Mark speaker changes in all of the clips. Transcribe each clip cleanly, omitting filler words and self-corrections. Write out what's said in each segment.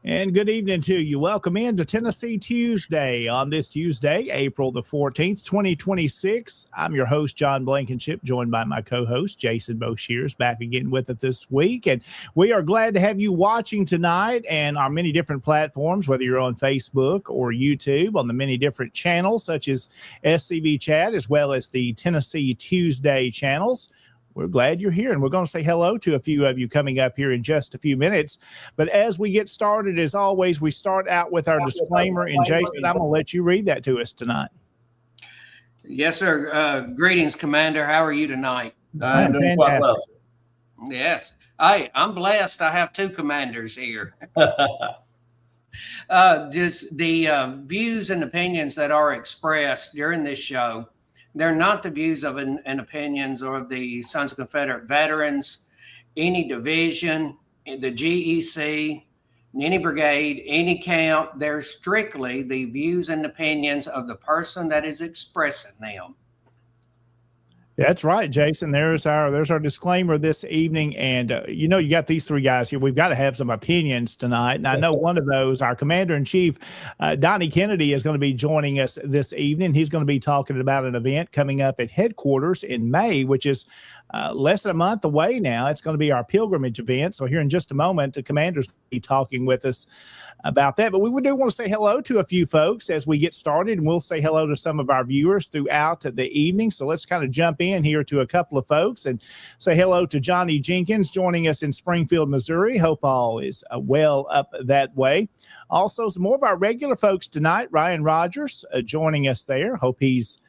Speaker 1: And good evening to you. Welcome into Tennessee Tuesday on this Tuesday, April the 14th, 2026. I'm your host, John Blankenship, joined by my co-host, Jason Boshers, back again with us this week. And we are glad to have you watching tonight and our many different platforms, whether you're on Facebook or YouTube, on the many different channels, such as SCV Chat, as well as the Tennessee Tuesday channels. We're glad you're here, and we're going to say hello to a few of you coming up here in just a few minutes. But as we get started, as always, we start out with our disclaimer. And Jason, I'm going to let you read that to us tonight.
Speaker 2: Yes, sir. Greetings, Commander. How are you tonight?
Speaker 3: I'm doing quite well.
Speaker 2: Yes. I'm blessed. I have two commanders here. Just the views and opinions that are expressed during this show, they're not the views of and opinions of the Sons of Confederate Veterans, any division, the GEC, any brigade, any camp. They're strictly the views and opinions of the person that is expressing them.
Speaker 1: That's right, Jason. There's our disclaimer this evening. And, you got these three guys here. We've got to have some opinions tonight. And I know one of those, our Commander-in-Chief, Donnie Kennedy, is going to be joining us this evening. He's going to be talking about an event coming up at headquarters in May, which is less than a month away now. It's going to be our pilgrimage event. So here in just a moment, the Commander's going to be talking with us about that. But we do want to say hello to a few folks as we get started, and we'll say hello to some of our viewers throughout the evening. So let's kind of jump in here to a couple of folks and say hello to Johnny Jenkins joining us in Springfield, Missouri. Hope all is well up that way. Also, some more of our regular folks tonight. Ryan Rogers joining us there. Hope he's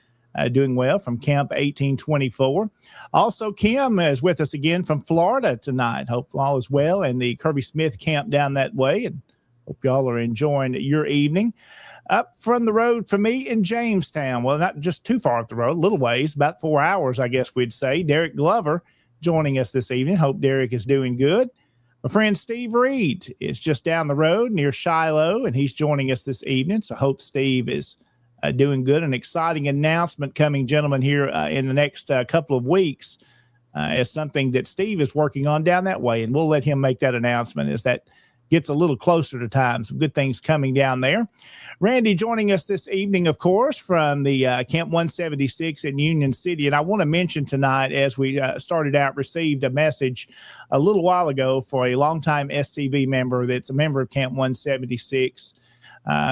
Speaker 1: doing well from Camp 1824. Also, Kim is with us again from Florida tonight. Hope all is well, and the Kirby Smith camp down that way. And hope y'all are enjoying your evening. Up from the road for me in Jamestown, well, not just too far up the road, a little ways, about 4 hours, I guess we'd say. Derek Glover joining us this evening. Hope Derek is doing good. My friend Steve Reed is just down the road near Shiloh, and he's joining us this evening. So hope Steve is doing good. An exciting announcement coming, gentlemen, here in the next couple of weeks is something that Steve is working on down that way, and we'll let him make that announcement, is that gets a little closer to time. Some good things coming down there. Randy joining us this evening, of course, from the Camp 176 in Union City. And I want to mention tonight, as we started out, received a message a little while ago for a longtime SCV member that's a member of Camp 176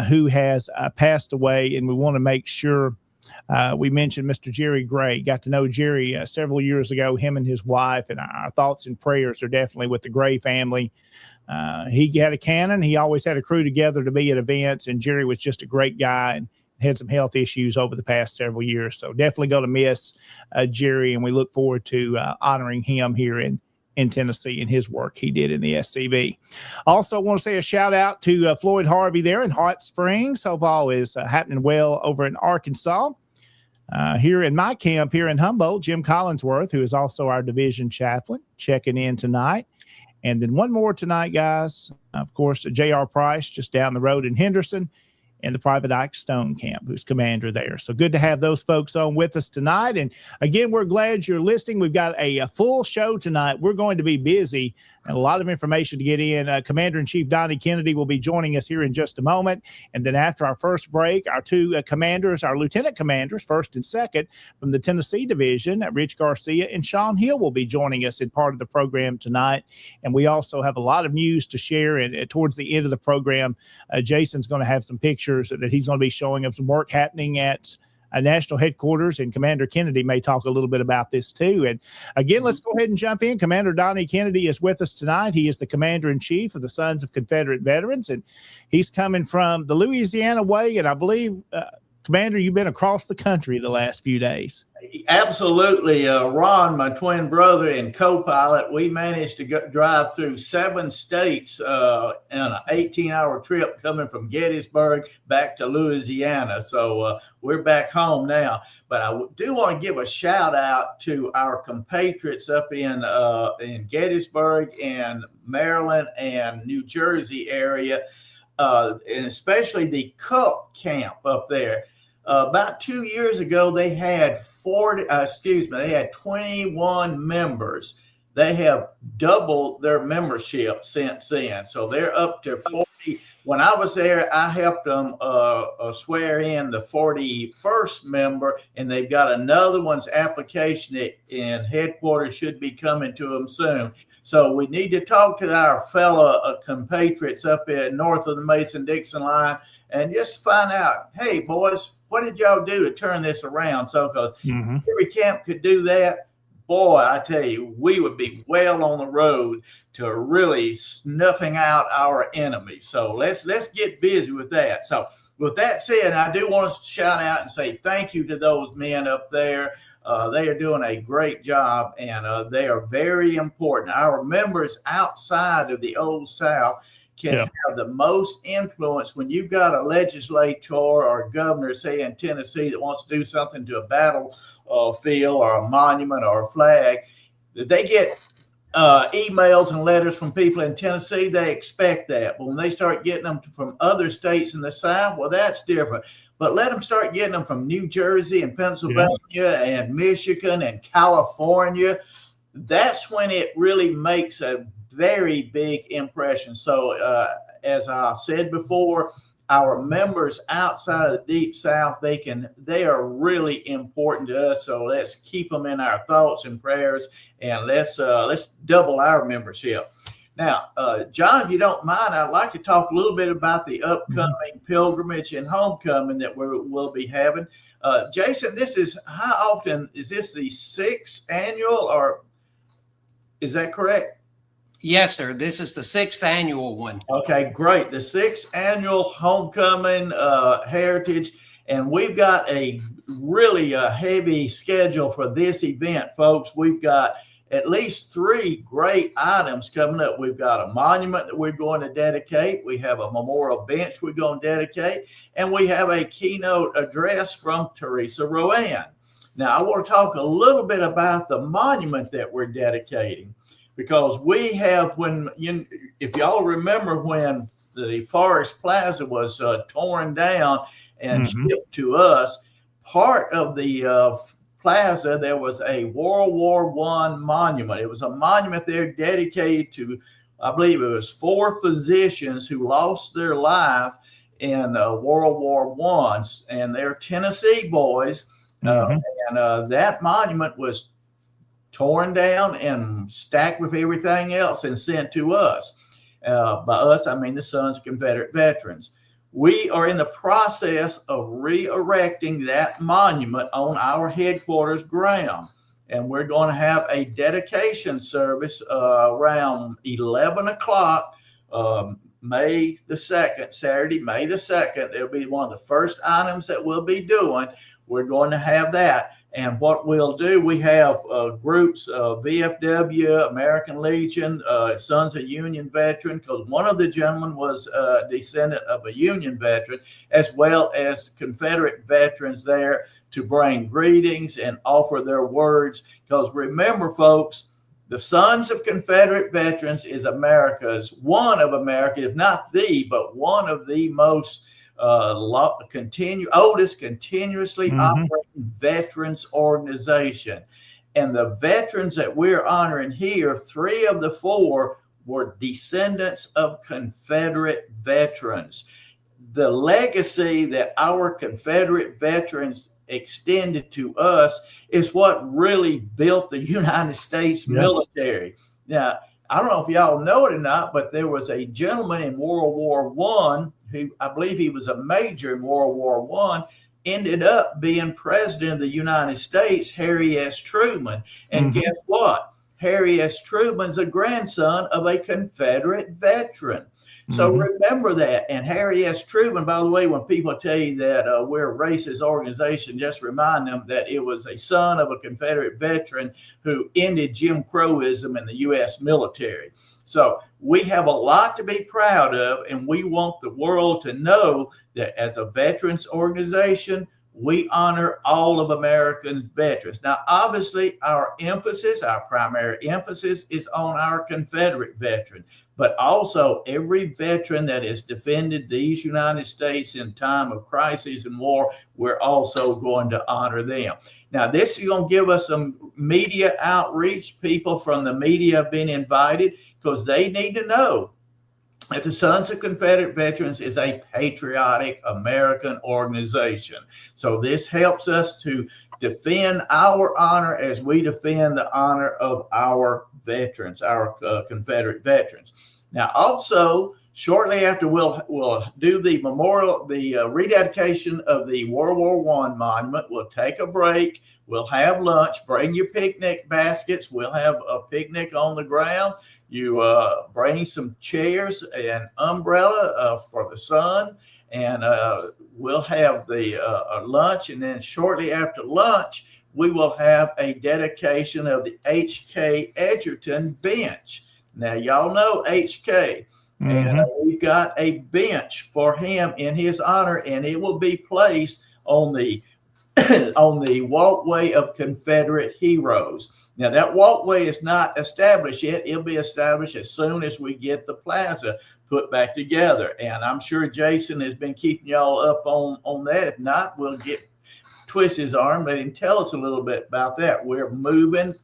Speaker 1: who has passed away. And we want to make sure we mentioned Mr. Jerry Gray. Got to know Jerry several years ago, him and his wife, and our thoughts and prayers are definitely with the Gray family. He had a cannon. He always had a crew together to be at events, and Jerry was just a great guy and had some health issues over the past several years. So definitely going to miss Jerry, and we look forward to honoring him here in Tennessee and his work he did in the SCV. Also want to say a shout out to Floyd Harvey there in Hot Springs. Hope all is happening well over in Arkansas. Here in my camp here in Humboldt, Jim Collinsworth, who is also our division chaplain, checking in tonight. And then one more tonight, guys. Of course, J.R. Price just down the road in Henderson, and the Private Ike Stone camp, who's commander there. So good to have those folks on with us tonight. And again, we're glad you're listening. We've got a full show tonight. We're going to be busy and a lot of information to get in. Commander-in-Chief Donnie Kennedy will be joining us here in just a moment. And then after our first break, our two commanders, our lieutenant commanders, first and second from the Tennessee division, Rich Garcia and Sean Hill will be joining us in part of the program tonight. And we also have a lot of news to share. And towards the end of the program, Jason's going to have some pictures that he's going to be showing of some work happening at national headquarters, and Commander Kennedy may talk a little bit about this too. And again, let's go ahead and jump in. Commander Donnie Kennedy is with us tonight. He is the Commander-in-Chief of the Sons of Confederate Veterans, and he's coming from the Louisiana way. And I believe, Commander, you've been across the country the last few days.
Speaker 3: Absolutely. Ron, my twin brother and co-pilot, we managed to drive through 7 states in an 18-hour trip coming from Gettysburg back to Louisiana. So we're back home now. But I do want to give a shout out to our compatriots up in Gettysburg and Maryland and New Jersey area, and especially the Cook camp up there. About 2 years ago, they had 21 members. They have doubled their membership since then. So they're up to 40. When I was there, I helped them swear in the 41st member, and they've got another one's application in headquarters should be coming to them soon. So we need to talk to our fellow compatriots up north of the Mason-Dixon line and just find out, hey, boys, what did y'all do to turn this around? So because every camp could do that, boy, I tell you, we would be well on the road to really snuffing out our enemies. So let's get busy with that. So with that said, I do want to shout out and say thank you to those men up there. They are doing a great job, and they are very important. Our members outside of the Old South can have the most influence when you've got a legislator or a governor, say in Tennessee, that wants to do something to a battlefield or a monument or a flag. They get emails and letters from people in Tennessee. They expect that. But when they start getting them from other states in the South, well, that's different. But let them start getting them from New Jersey and Pennsylvania and Michigan and California. That's when it really makes a very big impression. So as I said before, our members outside of the Deep South, they are really important to us. So let's keep them in our thoughts and prayers, and let's double our membership. Now, John, if you don't mind, I'd like to talk a little bit about the upcoming pilgrimage and homecoming that we'll be having. Jason, how often is this, the 6th annual, or is that correct?
Speaker 2: Yes, sir. This is the 6th annual one.
Speaker 3: Okay, great. The 6th annual homecoming heritage. And we've got a really heavy schedule for this event, folks. We've got at least 3 great items coming up. We've got a monument that we're going to dedicate. We have a memorial bench we're going to dedicate. And we have a keynote address from Teresa Rowan. Now, I want to talk a little bit about the monument that we're dedicating. Because we have, if y'all remember when the Forest Plaza was torn down and shipped to us, part of the plaza, there was a World War I monument. It was a monument there dedicated to I believe it was 4 physicians who lost their life in World War I, and they're Tennessee boys. And that monument was torn down and stacked with everything else and sent to us. By us, I mean the Sons of Confederate Veterans. We are in the process of re-erecting that monument on our headquarters ground. And we're going to have a dedication service around 11 o'clock, May the 2nd, Saturday, May the 2nd. It'll be one of the first items that we'll be doing. We're going to have that. And what we'll do, we have groups, VFW, American Legion, Sons of Union Veteran, because one of the gentlemen was a descendant of a Union veteran, as well as Confederate veterans there to bring greetings and offer their words. Because remember, folks, the Sons of Confederate Veterans is one of America, if not the, but one of the most oldest continuously operating veterans organization. And the veterans that we're honoring here, 3 of the 4 were descendants of Confederate veterans. The legacy that our Confederate veterans extended to us is what really built the United States military. Now, I don't know if y'all know it or not, but there was a gentleman in World War I who, I believe he was a major in World War I, ended up being president of the United States, Harry S. Truman. And guess what? Harry S. Truman's a grandson of a Confederate veteran. So remember that. And Harry S. Truman, by the way, when people tell you that we're a racist organization, just remind them that it was a son of a Confederate veteran who ended Jim Crowism in the U.S. military. So we have a lot to be proud of, and we want the world to know that as a veterans organization, we honor all of American veterans. Now, obviously, our primary emphasis is on our Confederate veteran, but also every veteran that has defended these United States in time of crisis and war, we're also going to honor them. Now, this is going to give us some media outreach. People from the media have been invited because they need to know that the Sons of Confederate Veterans is a patriotic American organization. So this helps us to defend our honor as we defend the honor of our veterans, our Confederate veterans. Now, also, shortly after we'll do the memorial, the rededication of the World War I monument. We'll take a break. We'll have lunch. Bring your picnic baskets. We'll have a picnic on the ground. You bring some chairs and umbrella for the sun, and we'll have the lunch. And then shortly after lunch, we will have a dedication of the H.K. Edgerton bench. Now, y'all know H.K., and we've got a bench for him in his honor, and it will be placed on the on the walkway of Confederate heroes. Now, that walkway is not established yet. It'll be established as soon as we get the plaza put back together. And I'm sure Jason has been keeping y'all up on that. If not, we'll twist his arm and tell us a little bit about that. We're moving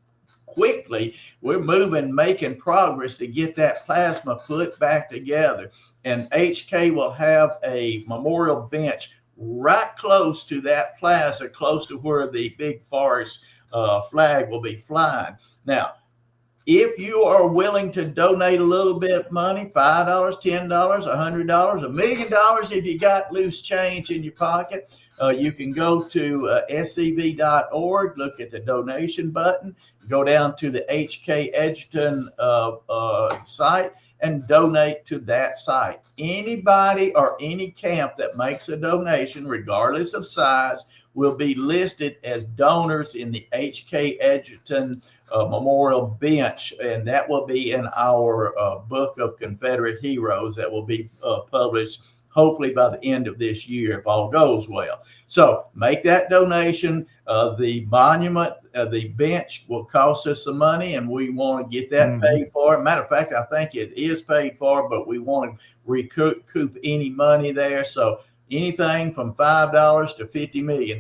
Speaker 3: quickly. We're making progress to get that plasma put back together. And HK will have a memorial bench right close to that plaza, close to where the big forest flag will be flying. Now, if you are willing to donate a little bit of money, $5, $10, $100, $1 million, if you got loose change in your pocket, you can go to scv.org, look at the donation button, go down to the HK Edgerton site and donate to that site. Anybody or any camp that makes a donation, regardless of size, will be listed as donors in the HK Edgerton Memorial Bench, and that will be in our book of Confederate Heroes that will be published hopefully by the end of this year if all goes well. So make that donation. The monument, the bench will cost us some money, and we want to get that paid for. Matter of fact, I think it is paid for, but we want to recoup any money there. So anything from $5 to $50 million,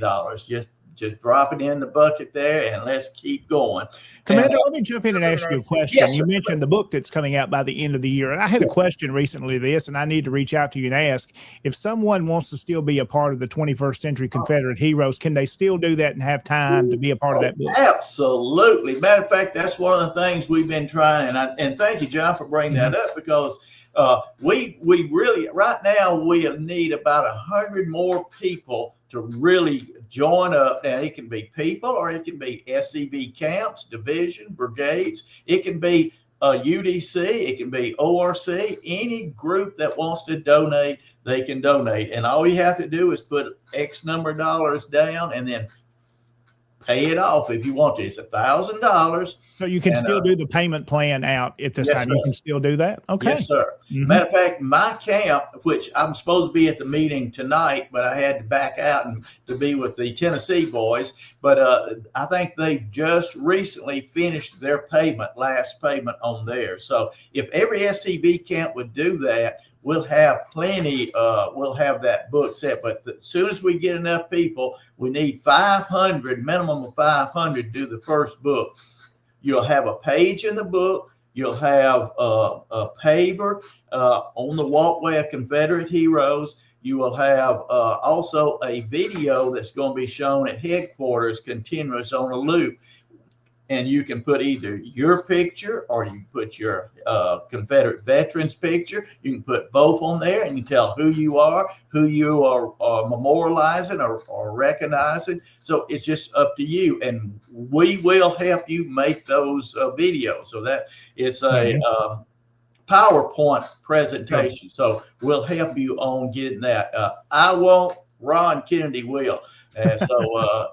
Speaker 3: just drop it in the bucket there, and let's keep going.
Speaker 1: Commander, let me jump in and ask you a question.
Speaker 3: Yes,
Speaker 1: you
Speaker 3: sir.
Speaker 1: mentioned the book that's coming out by the end of the year. And I had a question recently to this, and I need to reach out to you and ask if someone wants to still be a part of the 21st Century Confederate Heroes, can they still do that and have time to be a part of that book?
Speaker 3: Absolutely. Matter of fact, that's one of the things we've been trying. And thank you, John, for bringing that up, because we really, right now, we need about 100 more people to really join up. Now, it can be people, or it can be SCV camps, division, brigades. It can be UDC. It can be ORC. Any group that wants to donate, they can donate. And all you have to do is put X number of dollars down and then pay it off if you want to. It's $1,000.
Speaker 1: So you can still do the payment plan out at this
Speaker 3: yes,
Speaker 1: time.
Speaker 3: Sir.
Speaker 1: You can still do that? Okay.
Speaker 3: Yes, sir. Matter of fact, my camp, which I'm supposed to be at the meeting tonight, but I had to back out and to be with the Tennessee boys. But I think they just recently finished their last payment on theirs. So if every SCV camp would do that, we'll have plenty. We'll have that book set. But as soon as we get enough people, we need 500, minimum of 500 to do the first book. You'll have a page in the book. You'll have a paver on the walkway of Confederate Heroes. You will have also a video that's going to be shown at headquarters, continuous on a loop. And you can put either your picture, or you can put your Confederate veterans picture. You can put both on there, and you tell who you are memorializing or recognizing. So it's just up to you. And we will help you make those videos. So that it's a PowerPoint presentation. So we'll help you on getting that. I won't, Ron Kennedy will. And so,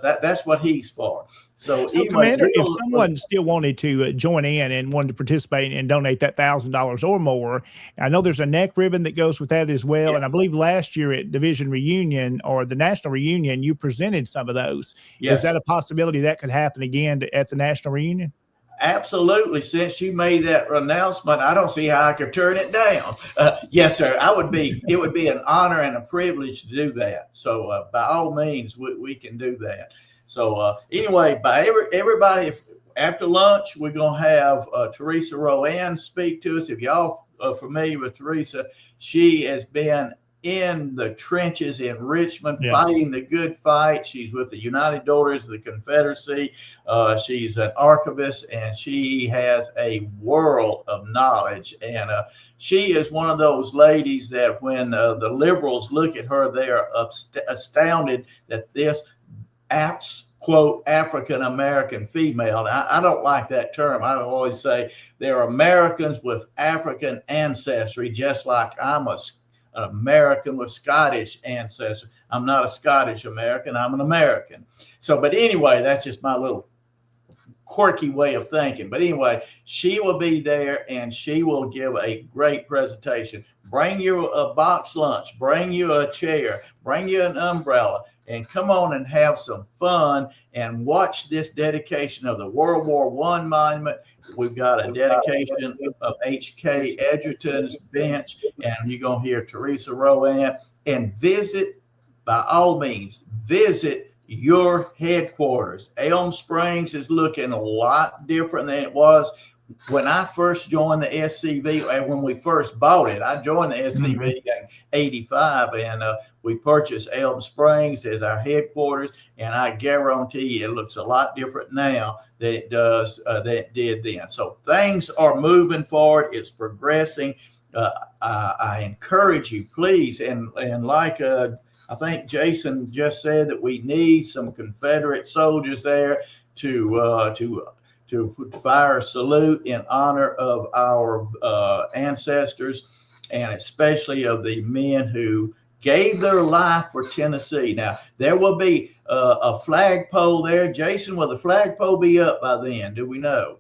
Speaker 3: that's what he's for. So anyway,
Speaker 1: Commander, if someone still wanted to join in and wanted to participate and donate that $1,000 or more, I know there's a neck ribbon that goes with that as well. Yeah. And I believe last year at Division Reunion or the National Reunion, you presented some of those. Yes. Is that a possibility that could happen again at the National Reunion?
Speaker 3: Absolutely. Since you made that announcement, I don't see how I could turn it down. Yes, sir. It would be an honor and a privilege to do that. So by all means, we can do that. So anyway, by everybody, after lunch, we're going to have Teresa Rowan speak to us. If y'all are familiar with Teresa, she has been in the trenches in Richmond, fighting the good fight. She's with the United Daughters of the Confederacy. She's an archivist, and she has a world of knowledge. And she is one of those ladies that when the liberals look at her, they are astounded that this quote, African-American female. Now, I don't like that term. I always say they're Americans with African ancestry, just like I'm an American with Scottish ancestry. I'm not a Scottish American. I'm an American. So, but anyway, that's just my little quirky way of thinking. But anyway, she will be there, and she will give a great presentation. Bring you a box lunch, bring you a chair, bring you an umbrella, and come on and have some fun and watch this dedication of the World War I monument. We've got a dedication of H.K. Edgerton's bench, and you're going to hear Teresa Rowan. And visit, by all means, visit your headquarters. Elm Springs is looking a lot different than it was when I first joined the SCV. And when we first bought it, I joined the SCV in '85, and we purchased Elm Springs as our headquarters. And I guarantee you, it looks a lot different now than it does than it did then. So things are moving forward. It's progressing. I encourage you, please, and like I think Jason just said, that we need some Confederate soldiers there to fire a salute in honor of our ancestors, and especially of the men who gave their life for Tennessee. Now, there will be a flagpole there. Jason, will the flagpole be up by then? Do we know?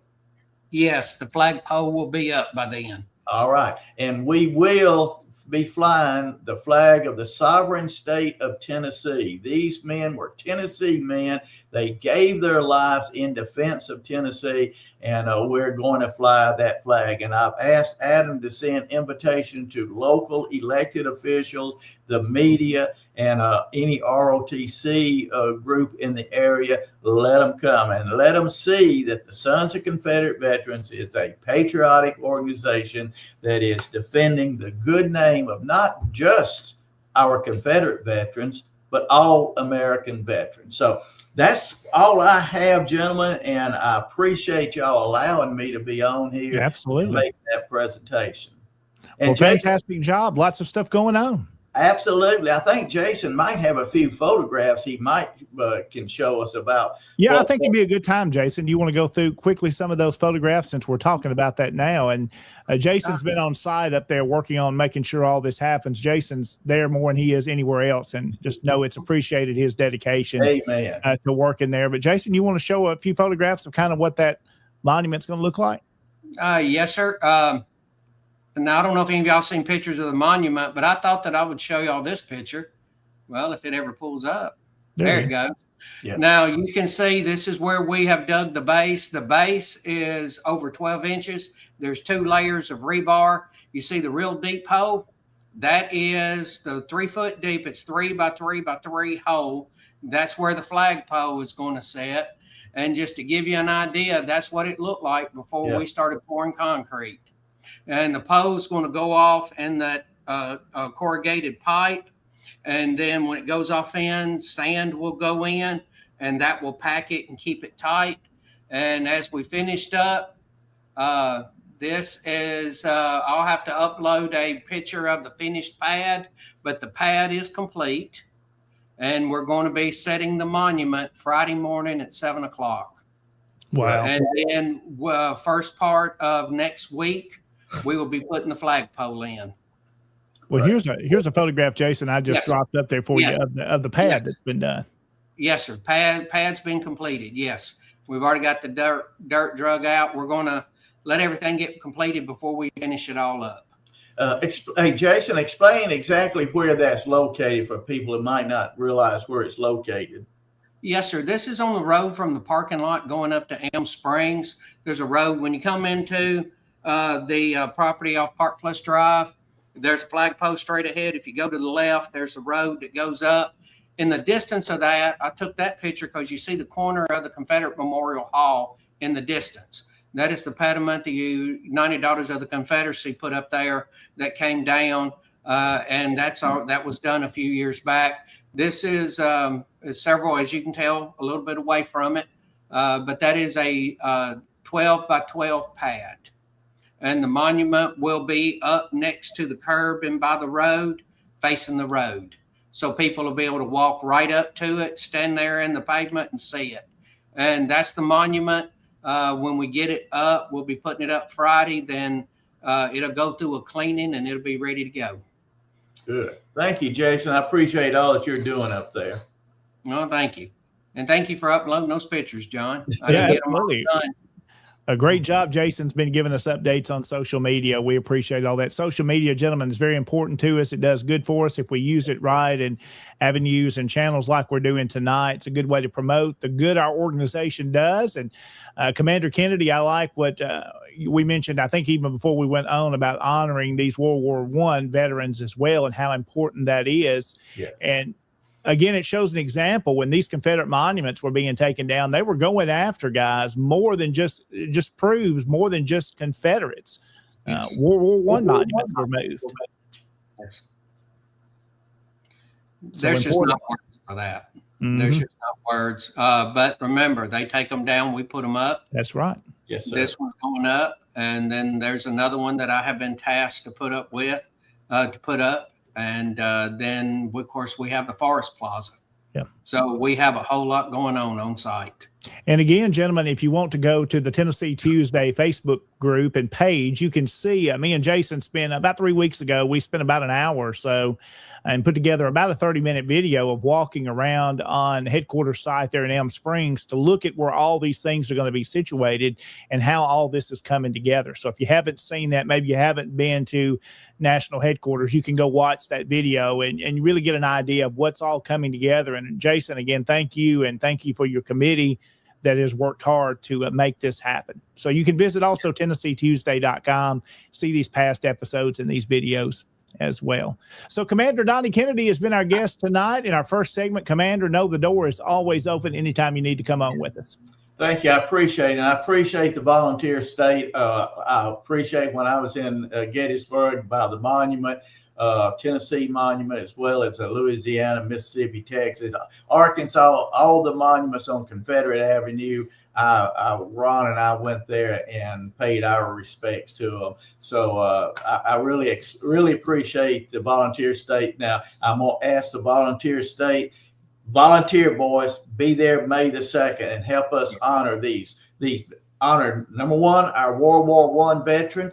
Speaker 2: Yes, the flagpole will be up by then.
Speaker 3: All right. And we will be flying the flag of the sovereign state of Tennessee. These men were Tennessee men. They gave their lives in defense of Tennessee, and we're going to fly that flag. And I've asked Adam to send invitation to local elected officials, the media, and any ROTC group in the area. Let them come and let them see that the Sons of Confederate Veterans is a patriotic organization that is defending the good name of not just our Confederate veterans, but all American veterans. So that's all I have, gentlemen, and I appreciate y'all allowing me to be on here.
Speaker 1: Absolutely.
Speaker 3: And make that presentation. And
Speaker 1: well, fantastic job. Lots of stuff going on.
Speaker 3: Absolutely. I think Jason might have a few photographs he might can show us about.
Speaker 1: Yeah, I think it'd be a good time, Jason. Do you want to go through quickly some of those photographs since we're talking about that now? And Jason's been on site up there working on making sure all this happens. Jason's there more than he is anywhere else, and just know it's appreciated his dedication to working there. But Jason, you want to show a few photographs of kind of what that monument's going to look like?
Speaker 2: Yes, sir. Now, I don't know if any of y'all seen pictures of the monument, but I thought that I would show y'all this picture. Well, if it ever pulls up. There it goes. Yeah. Now, you can see this is where we have dug the base. The base is over 12 inches. There's 2 layers of rebar. You see the real deep hole? That is the 3 foot deep. It's 3 by 3 by 3 hole. That's where the flagpole is going to sit. And just to give you an idea, that's what it looked like before we started pouring concrete. And the pole's going to go off in that corrugated pipe. And then when it goes off in, sand will go in, and that will pack it and keep it tight. And as we finished up, this is, I'll have to upload a picture of the finished pad, but the pad is complete. And we're going to be setting the monument Friday morning at 7 o'clock.
Speaker 1: Wow.
Speaker 2: And then first part of next week, we will be putting the flagpole in.
Speaker 1: Well, here's a photograph, Jason, I just dropped up there for you of the pad that's been done.
Speaker 2: Yes, sir. Pad's been completed. Yes. We've already got the dirt drug out. We're going to let everything get completed before we finish it all up.
Speaker 3: Hey, Jason, explain exactly where that's located for people who might not realize where it's located.
Speaker 2: Yes, sir. This is on the road from the parking lot going up to Elm Springs. There's a road when you come into the property off Park Plus Drive. There's a flagpole straight ahead. If you go to the left, there's a road that goes up. In the distance of that, I took that picture because you see the corner of the Confederate Memorial Hall in the distance. That is the pediment the United Daughters of the Confederacy put up there that came down, and that was done a few years back. This is several, as you can tell, a little bit away from it, but that is a 12 by 12 pad. And the monument will be up next to the curb and by the road, facing the road. So people will be able to walk right up to it, stand there in the pavement and see it. And that's the monument. When we get it up, we'll be putting it up Friday. Then it'll go through a cleaning and it'll be ready to go.
Speaker 3: Good. Thank you, Jason. I appreciate all that you're doing up there.
Speaker 2: Well, thank you. And thank you for uploading those pictures, John.
Speaker 1: Yeah, absolutely. A great job. Jason's been giving us updates on social media. We appreciate all that. Social media, gentlemen, is very important to us. It does good for us if we use it right, and avenues and channels like we're doing tonight. It's a good way to promote the good our organization does. And Commander Kennedy, I like what we mentioned, I think even before we went on, about honoring these World War I veterans as well and how important that is. Yes. And again, it shows an example when these Confederate monuments were being taken down. They were going after guys more than just proves more than just Confederates. World War I monuments were moved.
Speaker 2: Yes. There's just not words for that. Mm-hmm. There's just not words. But remember, they take them down, we put them up.
Speaker 1: That's right.
Speaker 3: Yes, sir.
Speaker 2: This one's going up, and then there's another one that I have been tasked to put up. And then, of course, we have the Forest Plaza. Yeah. So we have a whole lot going on site.
Speaker 1: And again, gentlemen, if you want to go to the Tennessee Tuesday Facebook group and page, you can see me and Jason spent about 3 weeks ago. We spent about an hour or so and put together about a 30-minute video of walking around on headquarters site there in Elm Springs to look at where all these things are going to be situated and how all this is coming together. So if you haven't seen that, maybe you haven't been to national headquarters, you can go watch that video and really get an idea of what's all coming together. And Jason, again, thank you. And thank you for your committee that has worked hard to make this happen. So you can visit also TennesseeTuesday.com, see these past episodes and these videos as well. So Commander Donnie Kennedy has been our guest tonight in our first segment. Commander, know the door is always open anytime you need to come on with us.
Speaker 3: Thank you. I appreciate it. And I appreciate the volunteer state. I appreciate when I was in Gettysburg by the monument, Tennessee monument, as well as Louisiana, Mississippi, Texas, Arkansas, all the monuments on Confederate Avenue. Ron and I went there and paid our respects to them. So I really appreciate the volunteer state. Now, I'm going to ask the volunteer state, volunteer boys, be there May the 2nd and help us honor these honor, number one, our World War I veteran,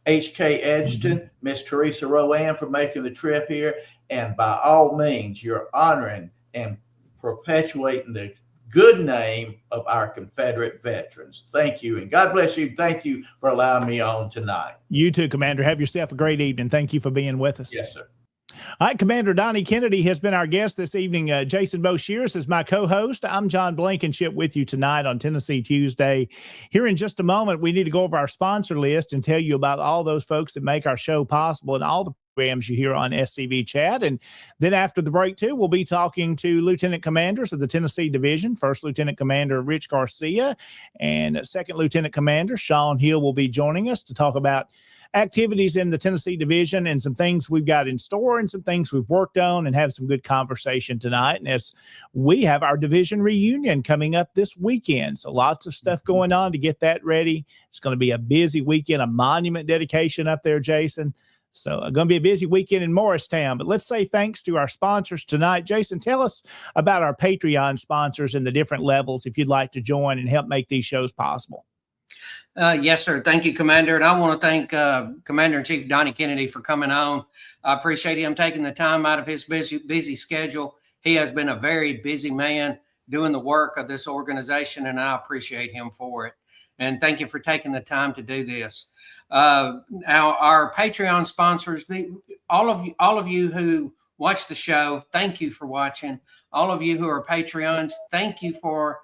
Speaker 3: H.K. Edgerton, Miss Teresa Rowan for making the trip here. And by all means, you're honoring and perpetuating the good name of our Confederate veterans. Thank you. And God bless you. Thank you for allowing me on tonight.
Speaker 1: You too, Commander. Have yourself a great evening. Thank you for being with us.
Speaker 3: Yes, sir.
Speaker 1: All right, Commander Donnie Kennedy has been our guest this evening. Jason Boshers is my co-host. I'm John Blankenship with you tonight on Tennessee Tuesday. Here in just a moment, we need to go over our sponsor list and tell you about all those folks that make our show possible and all the programs you hear on SCV Chat. And then after the break, too, we'll be talking to Lieutenant Commanders of the Tennessee Division. First Lieutenant Commander Rich Garcia and Second Lieutenant Commander Sean Hill will be joining us to talk about activities in the Tennessee Division and some things we've got in store and some things we've worked on and have some good conversation tonight. And as we have our division reunion coming up this weekend, so lots of stuff going on to get that ready. It's going to be a busy weekend, a monument dedication up there, Jason. So going to be a busy weekend in Morristown, but let's say thanks to our sponsors tonight. Jason, tell us about our Patreon sponsors and the different levels if you'd like to join and help make these shows possible.
Speaker 2: Yes, sir. Thank you, Commander. And I want to thank Commander-in-Chief Donnie Kennedy for coming on. I appreciate him taking the time out of his busy schedule. He has been a very busy man doing the work of this organization, and I appreciate him for it. And thank you for taking the time to do this. Our Patreon sponsors, all of you who watch the show, thank you for watching. All of you who are Patreons, thank you for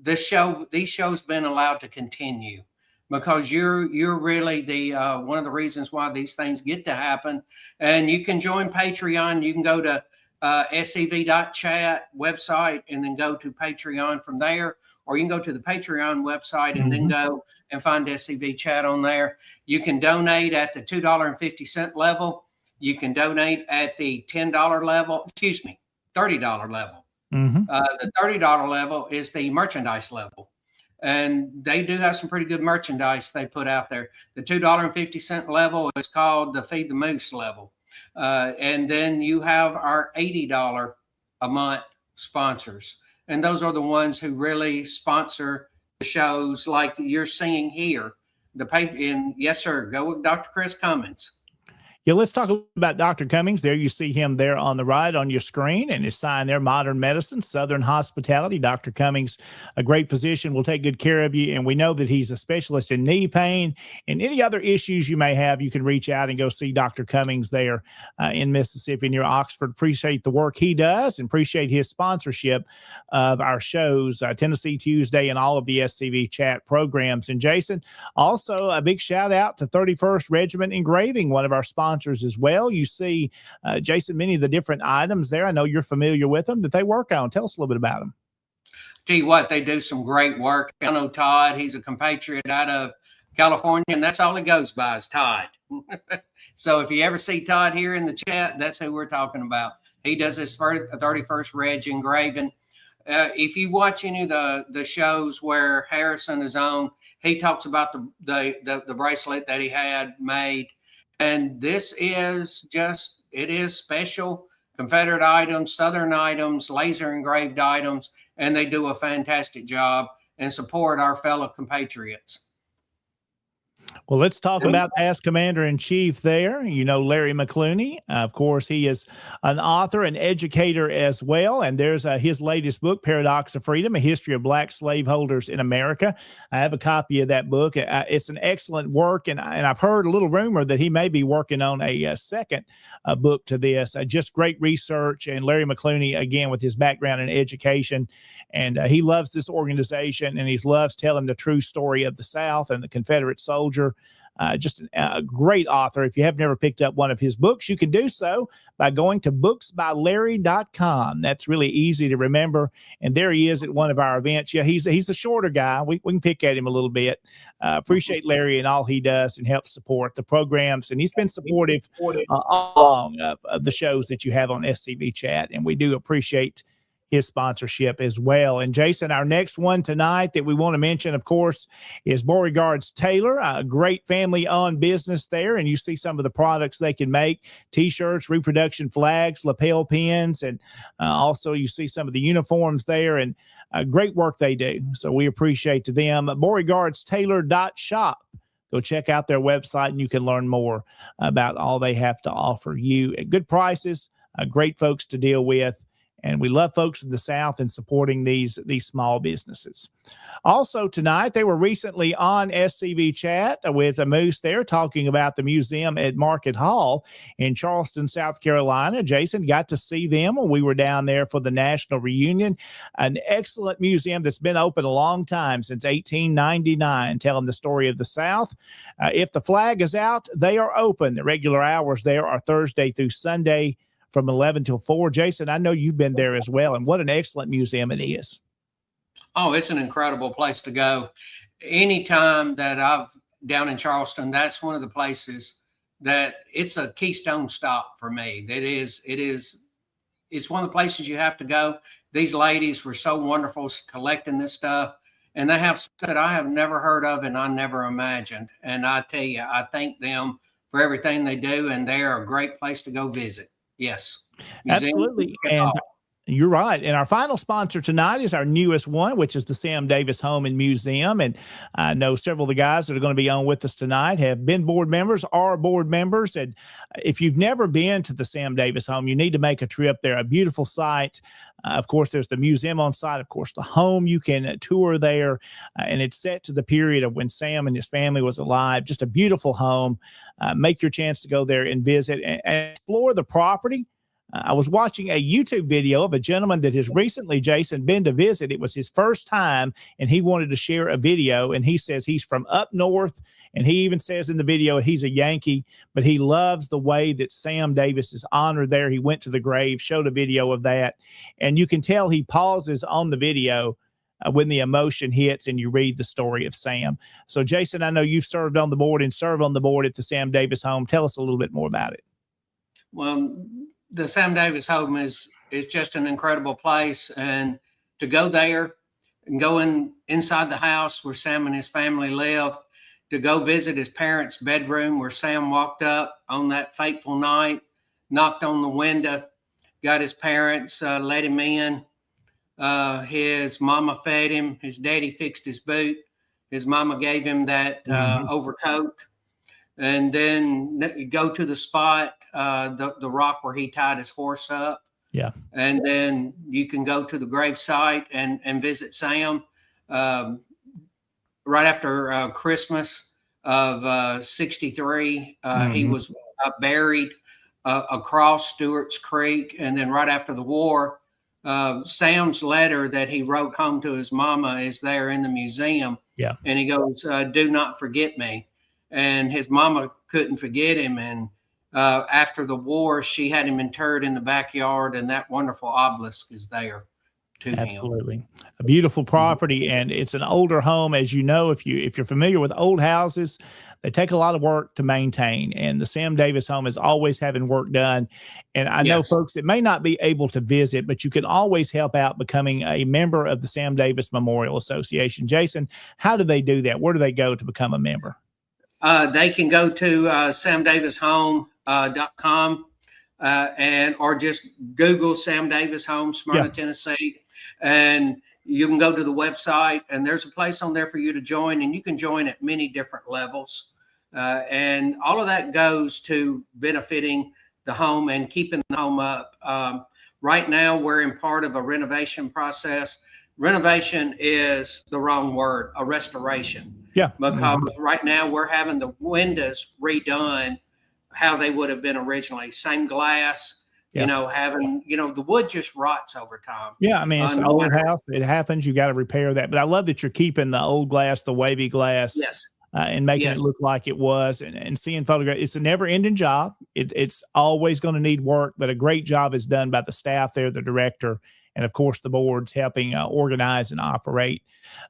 Speaker 2: this show. These shows been allowed to continue, because you're really the one of the reasons why these things get to happen. And you can join Patreon. You can go to scv.chat website and then go to Patreon from there, or you can go to the Patreon website and then go and find SCV Chat on there. You can donate at the $2.50 level. You can donate at the $10 level, $30 level. The $30 level is the merchandise level. And they do have some pretty good merchandise they put out there. The $2.50 level is called the Feed the Moose level. And then you have our $80 a month sponsors. And those are the ones who really sponsor the shows like you're seeing here. Yes, sir. Go with Dr. Chris Cummings.
Speaker 1: Yeah, let's talk about Dr. Cummings. There you see him there on the right on your screen, and his sign there, Modern Medicine, Southern Hospitality. Dr. Cummings, a great physician, will take good care of you, and we know that he's a specialist in knee pain and any other issues you may have. You can reach out and go see Dr. Cummings there in Mississippi near Oxford. Appreciate the work he does and appreciate his sponsorship of our shows, Tennessee Tuesday and all of the SCV Chat programs. And Jason, also a big shout out to 31st Regiment Engraving, one of our sponsors as well. You see, Jason, many of the different items there. I know you're familiar with them that they work on. Tell us a little bit about them.
Speaker 2: Tell you what, they do some great work. I know Todd, he's a compatriot out of California, and that's all he goes by is Todd. So if you ever see Todd here in the chat, that's who we're talking about. He does this 31st Reg engraving. If you watch any of the shows where Harrison is on, he talks about the bracelet that he had made. And this is it is special Confederate items, Southern items, laser engraved items, and they do a fantastic job and support our fellow compatriots.
Speaker 1: Well, let's talk about past commander-in-chief there. You know, Larry McClooney. Of course, he is an author and educator as well. And there's his latest book, Paradox of Freedom, A History of Black Slaveholders in America. I have a copy of that book. It's an excellent work. And I've heard a little rumor that he may be working on a second book to this. Just great research. And Larry McClooney, again, with his background in education. And he loves this organization, and he loves telling the true story of the South and the Confederate soldier. Just a great author. If you have never picked up one of his books, you can do so by going to booksbylarry.com. That's really easy to remember. And there he is at one of our events. Yeah, he's a shorter guy. We can pick at him a little bit. Appreciate Larry and all he does and helps support the programs. And he's been supportive all along of the shows that you have on SCV Chat. And we do appreciate his sponsorship as well. And Jason, our next one tonight that we want to mention, of course, is Beauregard's Tailor, a great family-owned business there. And you see some of the products they can make: T-shirts, reproduction flags, lapel pins, and also you see some of the uniforms there, and great work they do. So we appreciate them. Beauregard'stailor.shop. Go check out their website, and you can learn more about all they have to offer you at good prices, great folks to deal with. And we love folks in the South and supporting these small businesses. Also tonight, they were recently on SCV Chat with a Moose there talking about the museum at Market Hall in Charleston, South Carolina. Jason got to see them when we were down there for the national reunion. An excellent museum that's been open a long time, since 1899, telling the story of the South. If the flag is out, they are open. The regular hours there are Thursday through Sunday, from 11 till 4. Jason, I know you've been there as well, and what an excellent museum it is.
Speaker 2: Oh, it's an incredible place to go. Anytime that I've down in Charleston, that's one of the places that it's a keystone stop for me. It's one of the places you have to go. These ladies were so wonderful collecting this stuff, and they have stuff that I have never heard of and I never imagined. And I tell you, I thank them for everything they do, and they are a great place to go visit. Yes,
Speaker 1: absolutely. And you're right. And our final sponsor tonight is our newest one, which is the Sam Davis Home and Museum. And I know several of the guys that are going to be on with us tonight have been board members, are board members. And if you've never been to the Sam Davis Home, you need to make a trip there. A beautiful site. Of course, there's the museum on site. Of course, the home you can tour there. And it's set to the period of when Sam and his family was alive. Just a beautiful home. Make your chance to go there and visit and explore the property. I was watching a YouTube video of a gentleman that has recently, Jason, been to visit. It was his first time, and he wanted to share a video. And he says he's from up north, and he even says in the video he's a Yankee, but he loves the way that Sam Davis is honored there. He went to the grave, showed a video of that, and you can tell he pauses on the video when the emotion hits and you read the story of Sam. So, Jason, I know you've served on the board and served on the board at the Sam Davis Home. Tell us a little bit more about it.
Speaker 2: Well, the Sam Davis Home is just an incredible place, and to go there and go inside the house where Sam and his family lived, to go visit his parents' bedroom where Sam walked up on that fateful night, knocked on the window, got his parents, let him in. His mama fed him. His daddy fixed his boot. His mama gave him that overcoat. And then you go to the spot, the rock where he tied his horse up.
Speaker 1: Yeah.
Speaker 2: And then you can go to the grave site and visit Sam. Right after Christmas of 63, he was buried across Stewart's Creek. And then right after the war, Sam's letter that he wrote home to his mama is there in the museum.
Speaker 1: Yeah.
Speaker 2: And he goes, "Do not forget me." And his mama couldn't forget him. And after the war, she had him interred in the backyard, and that wonderful obelisk is there to
Speaker 1: Absolutely.
Speaker 2: him.
Speaker 1: A beautiful property, and it's an older home. As you know, if you're familiar with old houses, they take a lot of work to maintain, and the Sam Davis Home is always having work done. And I know folks that may not be able to visit, but you can always help out becoming a member of the Sam Davis Memorial Association. Jason, how do they do that? Where do they go to become a member?
Speaker 2: They can go to samdavishome.com. or just Google Sam Davis Home, Smyrna, Tennessee, and you can go to the website, and there's a place on there for you to join, and you can join at many different levels. And all of that goes to benefiting the home and keeping the home up. Right now, we're in part of a renovation process. Renovation is the wrong word, a restoration.
Speaker 1: Yeah.
Speaker 2: Because right now we're having the windows redone how they would have been originally. Same glass, having, the wood just rots over time.
Speaker 1: Yeah. I mean, it's an old house. It happens. You got to repair that. But I love that you're keeping the old glass, the wavy glass.
Speaker 2: Yes.
Speaker 1: And making it look like it was, and seeing photographs. It's a never-ending job. It's always going to need work, but a great job is done by the staff there, the director, and of course the boards helping organize and operate.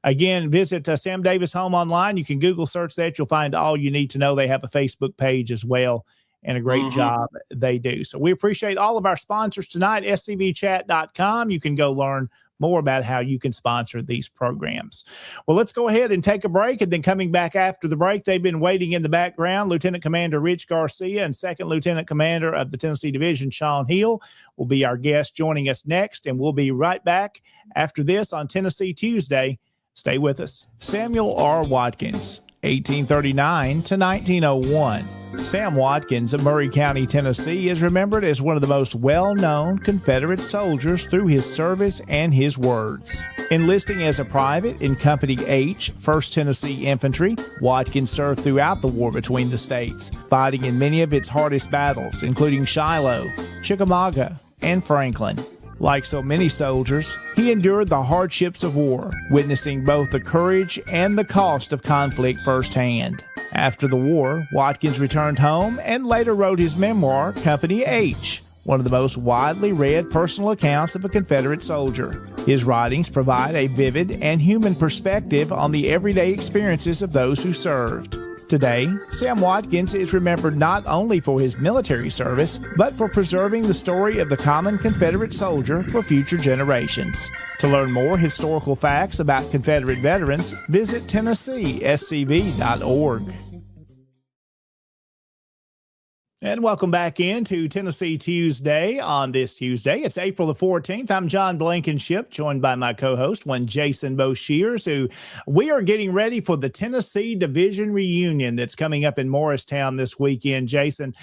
Speaker 1: Again, visit Sam Davis Home online. You can Google search that. You'll find all you need to know. They have a Facebook page as well, and a great job they do. So we appreciate all of our sponsors tonight. scvchat.com. You can go learn more about how you can sponsor these programs. Well, let's go ahead and take a break, and then coming back after the break, they've been waiting in the background. Lieutenant Commander Rich Garcia and Second Lieutenant Commander of the Tennessee Division, Sean Hill, will be our guest joining us next, and we'll be right back after this on Tennessee Tuesday. Stay with us. Samuel R. Watkins, 1839 to 1901. Sam Watkins of Murray County, Tennessee, is remembered as one of the most well-known Confederate soldiers through his service and his words. Enlisting as a private in Company H, 1st Tennessee Infantry, Watkins served throughout the war between the states, fighting in many of its hardest battles, including Shiloh, Chickamauga, and Franklin. Like so many soldiers, he endured the hardships of war, witnessing both the courage and the cost of conflict firsthand. After the war, Watkins returned home and later wrote his memoir, Company H, one of the most widely read personal accounts of a Confederate soldier. His writings provide a vivid and human perspective on the everyday experiences of those who served. Today, Sam Watkins is remembered not only for his military service, but for preserving the story of the common Confederate soldier for future generations. To learn more historical facts about Confederate veterans, visit TennesseeSCV.org. And welcome back into Tennessee Tuesday on this Tuesday. It's April the 14th. I'm John Blankenship, joined by my co-host, one Jason Boshers, who we are getting ready for the Tennessee Division reunion that's coming up in Morristown this weekend. Jason,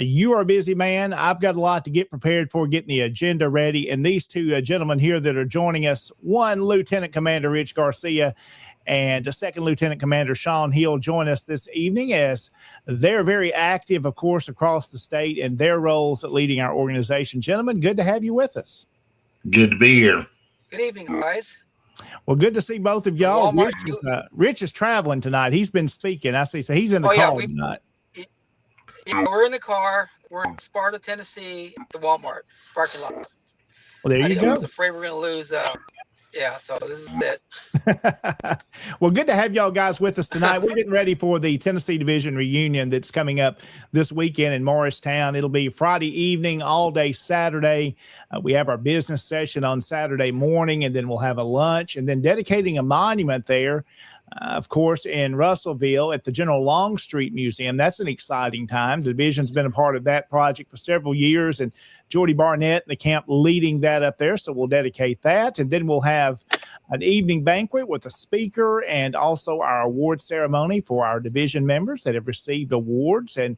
Speaker 1: you are a busy man. I've got a lot to get prepared for, getting the agenda ready. And these two gentlemen here that are joining us, one Lieutenant Commander Rich Garcia and Second Lieutenant Commander Sean Hill, join us this evening as they're very active, of course, across the state in their roles at leading our organization. Gentlemen, good to have you with us.
Speaker 4: Good to be here.
Speaker 5: Good evening, guys.
Speaker 1: Well, good to see both of y'all. Rich is traveling tonight. He's been speaking. I see. So he's in the car tonight.
Speaker 5: Yeah, we're in the car. We're in Sparta, Tennessee, at the Walmart parking lot.
Speaker 1: Well, there you go.
Speaker 5: I was afraid we're going to lose. So this is it.
Speaker 1: Well, good to have y'all guys with us tonight. We're getting ready for the Tennessee Division reunion that's coming up this weekend in Morristown. It'll be Friday evening, all day Saturday. We have our business session on Saturday morning, and then we'll have a lunch, and then dedicating a monument there, of course, in Russellville at the General Longstreet Museum. That's an exciting time. The division's been a part of that project for several years, and Jordy Barnett and the camp leading that up there. So we'll dedicate that. And then we'll have an evening banquet with a speaker and also our award ceremony for our division members that have received awards. And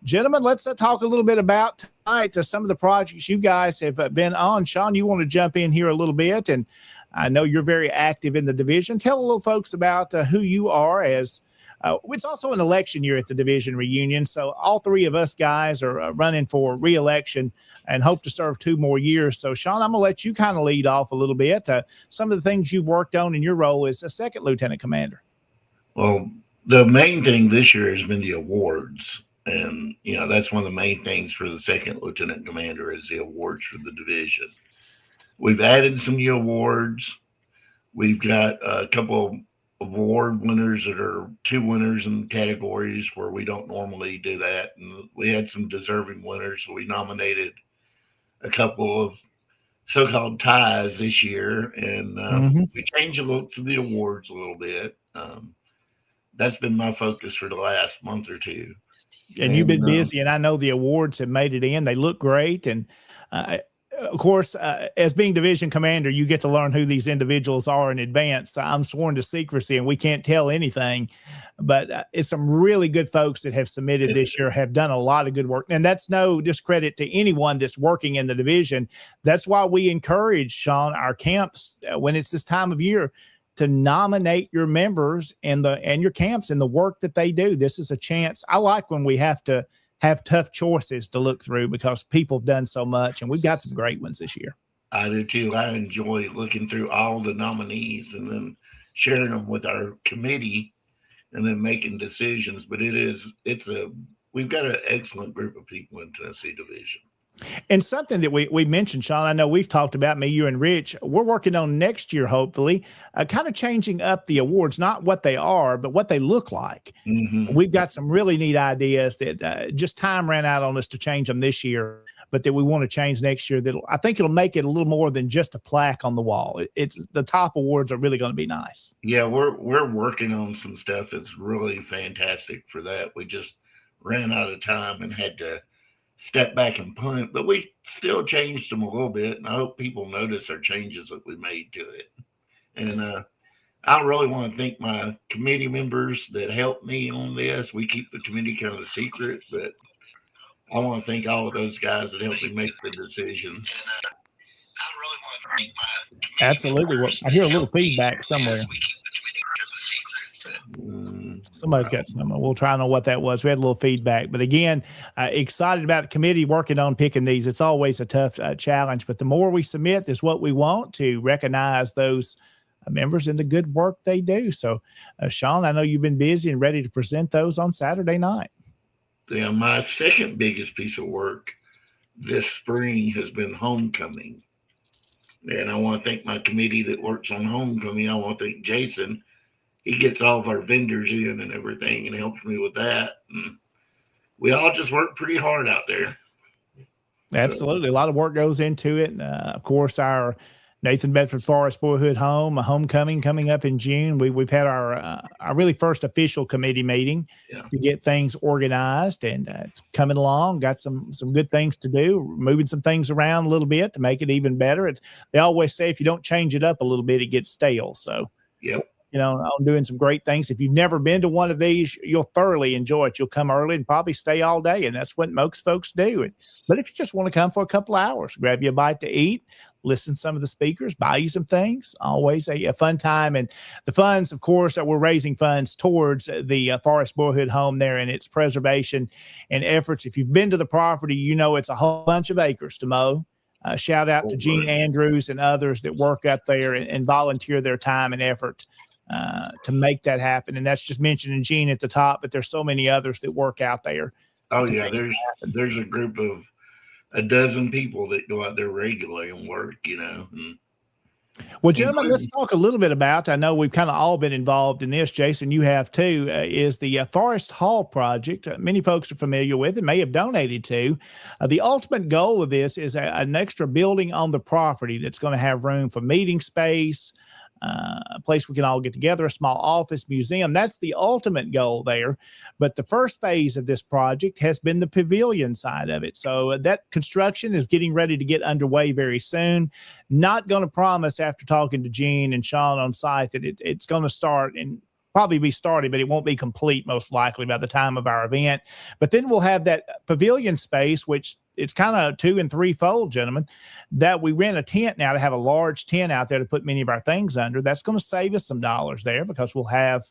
Speaker 1: gentlemen, let's talk a little bit about tonight some of the projects you guys have been on. Sean, you want to jump in here a little bit? And I know you're very active in the division. Tell a little folks about who you are as it's also an election year at the division reunion. So all three of us guys are running for re-election and hope to serve 2 more years. So Sean, I'm going to let you kind of lead off a little bit. Some of the things you've worked on in your role as a second lieutenant commander.
Speaker 4: Well, the main thing this year has been the awards. And, that's one of the main things for the second lieutenant commander is the awards for the division. We've added some new awards. We've got a couple of award winners that are 2 winners in categories where we don't normally do that. And we had some deserving winners. So we nominated a couple of so-called ties this year. And we changed the looks of the awards a little bit. That's been my focus for the last month or two.
Speaker 1: And you've been busy, and I know the awards have made it in. They look great. And of course, as being division commander, you get to learn who these individuals are in advance. I'm sworn to secrecy and we can't tell anything, but it's some really good folks that have submitted this year, have done a lot of good work. And that's no discredit to anyone that's working in the division. That's why we encourage, Sean, our camps, when it's this time of year, to nominate your members and your camps and the work that they do. This is a chance. I like when we have to have tough choices to look through because people have done so much, and we've got some great ones this year.
Speaker 4: I do too. I enjoy looking through all the nominees and then sharing them with our committee and then making decisions. But we've got an excellent group of people in Tennessee Division.
Speaker 1: And something that we mentioned, Sean, I know we've talked about, me, you, and Rich, we're working on next year, hopefully, kind of changing up the awards, not what they are, but what they look like. Mm-hmm. We've got some really neat ideas that just time ran out on us to change them this year, but that we want to change next year. I think it'll make it a little more than just a plaque on the wall. The top awards are really going to be nice.
Speaker 4: Yeah, we're working on some stuff that's really fantastic for that. We just ran out of time and had to step back and punt, but we still changed them a little bit, and I hope people notice our changes that we made to it. And I really want to thank my committee members that helped me on this. We keep the committee kind of secret, but I want to thank all of those guys that helped me make the decisions.
Speaker 1: Absolutely. Well, I hear a little feedback somewhere. Somebody's got some. We'll try to know what that was. We had a little feedback, but again, excited about the committee working on picking these. It's always a tough challenge, but the more we submit is what we want to recognize those members and the good work they do. So, Sean, I know you've been busy and ready to present those on Saturday night.
Speaker 4: Yeah, my second biggest piece of work this spring has been homecoming. And I want to thank my committee that works on homecoming. I want to thank Jason. He gets all of our vendors in and everything and helps me with that. And we all just work pretty hard out there.
Speaker 1: Absolutely. A lot of work goes into it. Of course, our Nathan Bedford Forest Boyhood Home, a homecoming coming up in June. We've had our really first official committee meeting to get things organized, and it's coming along. Got some good things to do, moving some things around a little bit to make it even better. They always say if you don't change it up a little bit, it gets stale. So, I'm doing some great things. If you've never been to one of these, you'll thoroughly enjoy it. You'll come early and probably stay all day, and that's what most folks do. But if you just want to come for a couple of hours, grab you a bite to eat, listen to some of the speakers, buy you some things, always a fun time. And the funds, of course, we're raising funds towards the Forest Boyhood Home there and its preservation and efforts. If you've been to the property, you know it's a whole bunch of acres to mow. Shout out to Gene Andrews and others that work out there and volunteer their time and effort to make that happen. And that's just mentioning Gene at the top, but there's so many others that work out there.
Speaker 4: Oh yeah, there's a group of a dozen people that go out there regularly and work,
Speaker 1: Well, gentlemen, let's talk a little bit about, I know we've kind of all been involved in this, Jason, you have too, is the Forest Hall project. Many folks are familiar with and may have donated to. The ultimate goal of this is an extra building on the property that's going to have room for meeting space, a place we can all get together, a small office, museum. That's the ultimate goal there. But the first phase of this project has been the pavilion side of it. So that construction is getting ready to get underway very soon. Not going to promise after talking to Gene and Sean on site that it's going to start and probably be started, but it won't be complete most likely by the time of our event. But then we'll have that pavilion space, which it's kind of 2- and 3-fold, gentlemen, that we rent a tent now to have a large tent out there to put many of our things under. That's going to save us some dollars there because we'll have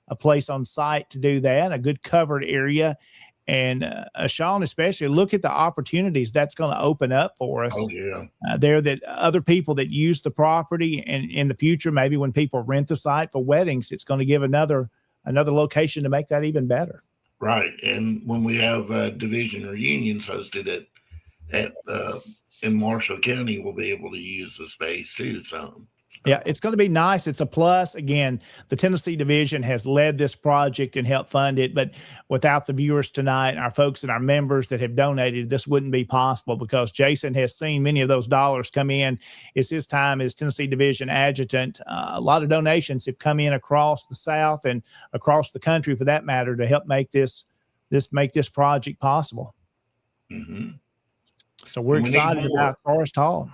Speaker 1: a place on site to do that, a good covered area. And Sean, especially, look at the opportunities that's going to open up for us.
Speaker 4: Oh, yeah.
Speaker 1: There that other people that use the property, and in the future, maybe when people rent the site for weddings, it's going to give another location to make that even better.
Speaker 4: Right. And when we have division reunions hosted in Marshall County, we'll be able to use the space too. So
Speaker 1: yeah, it's going to be nice. It's a plus. Again, the Tennessee Division has led this project and helped fund it, but without the viewers tonight, our folks and our members that have donated, this wouldn't be possible because Jason has seen many of those dollars come in. It's his time as Tennessee Division adjutant. A lot of donations have come in across the South and across the country, for that matter, to help make this make this project possible.
Speaker 4: Mm-hmm.
Speaker 1: So we're excited about Forest Hall.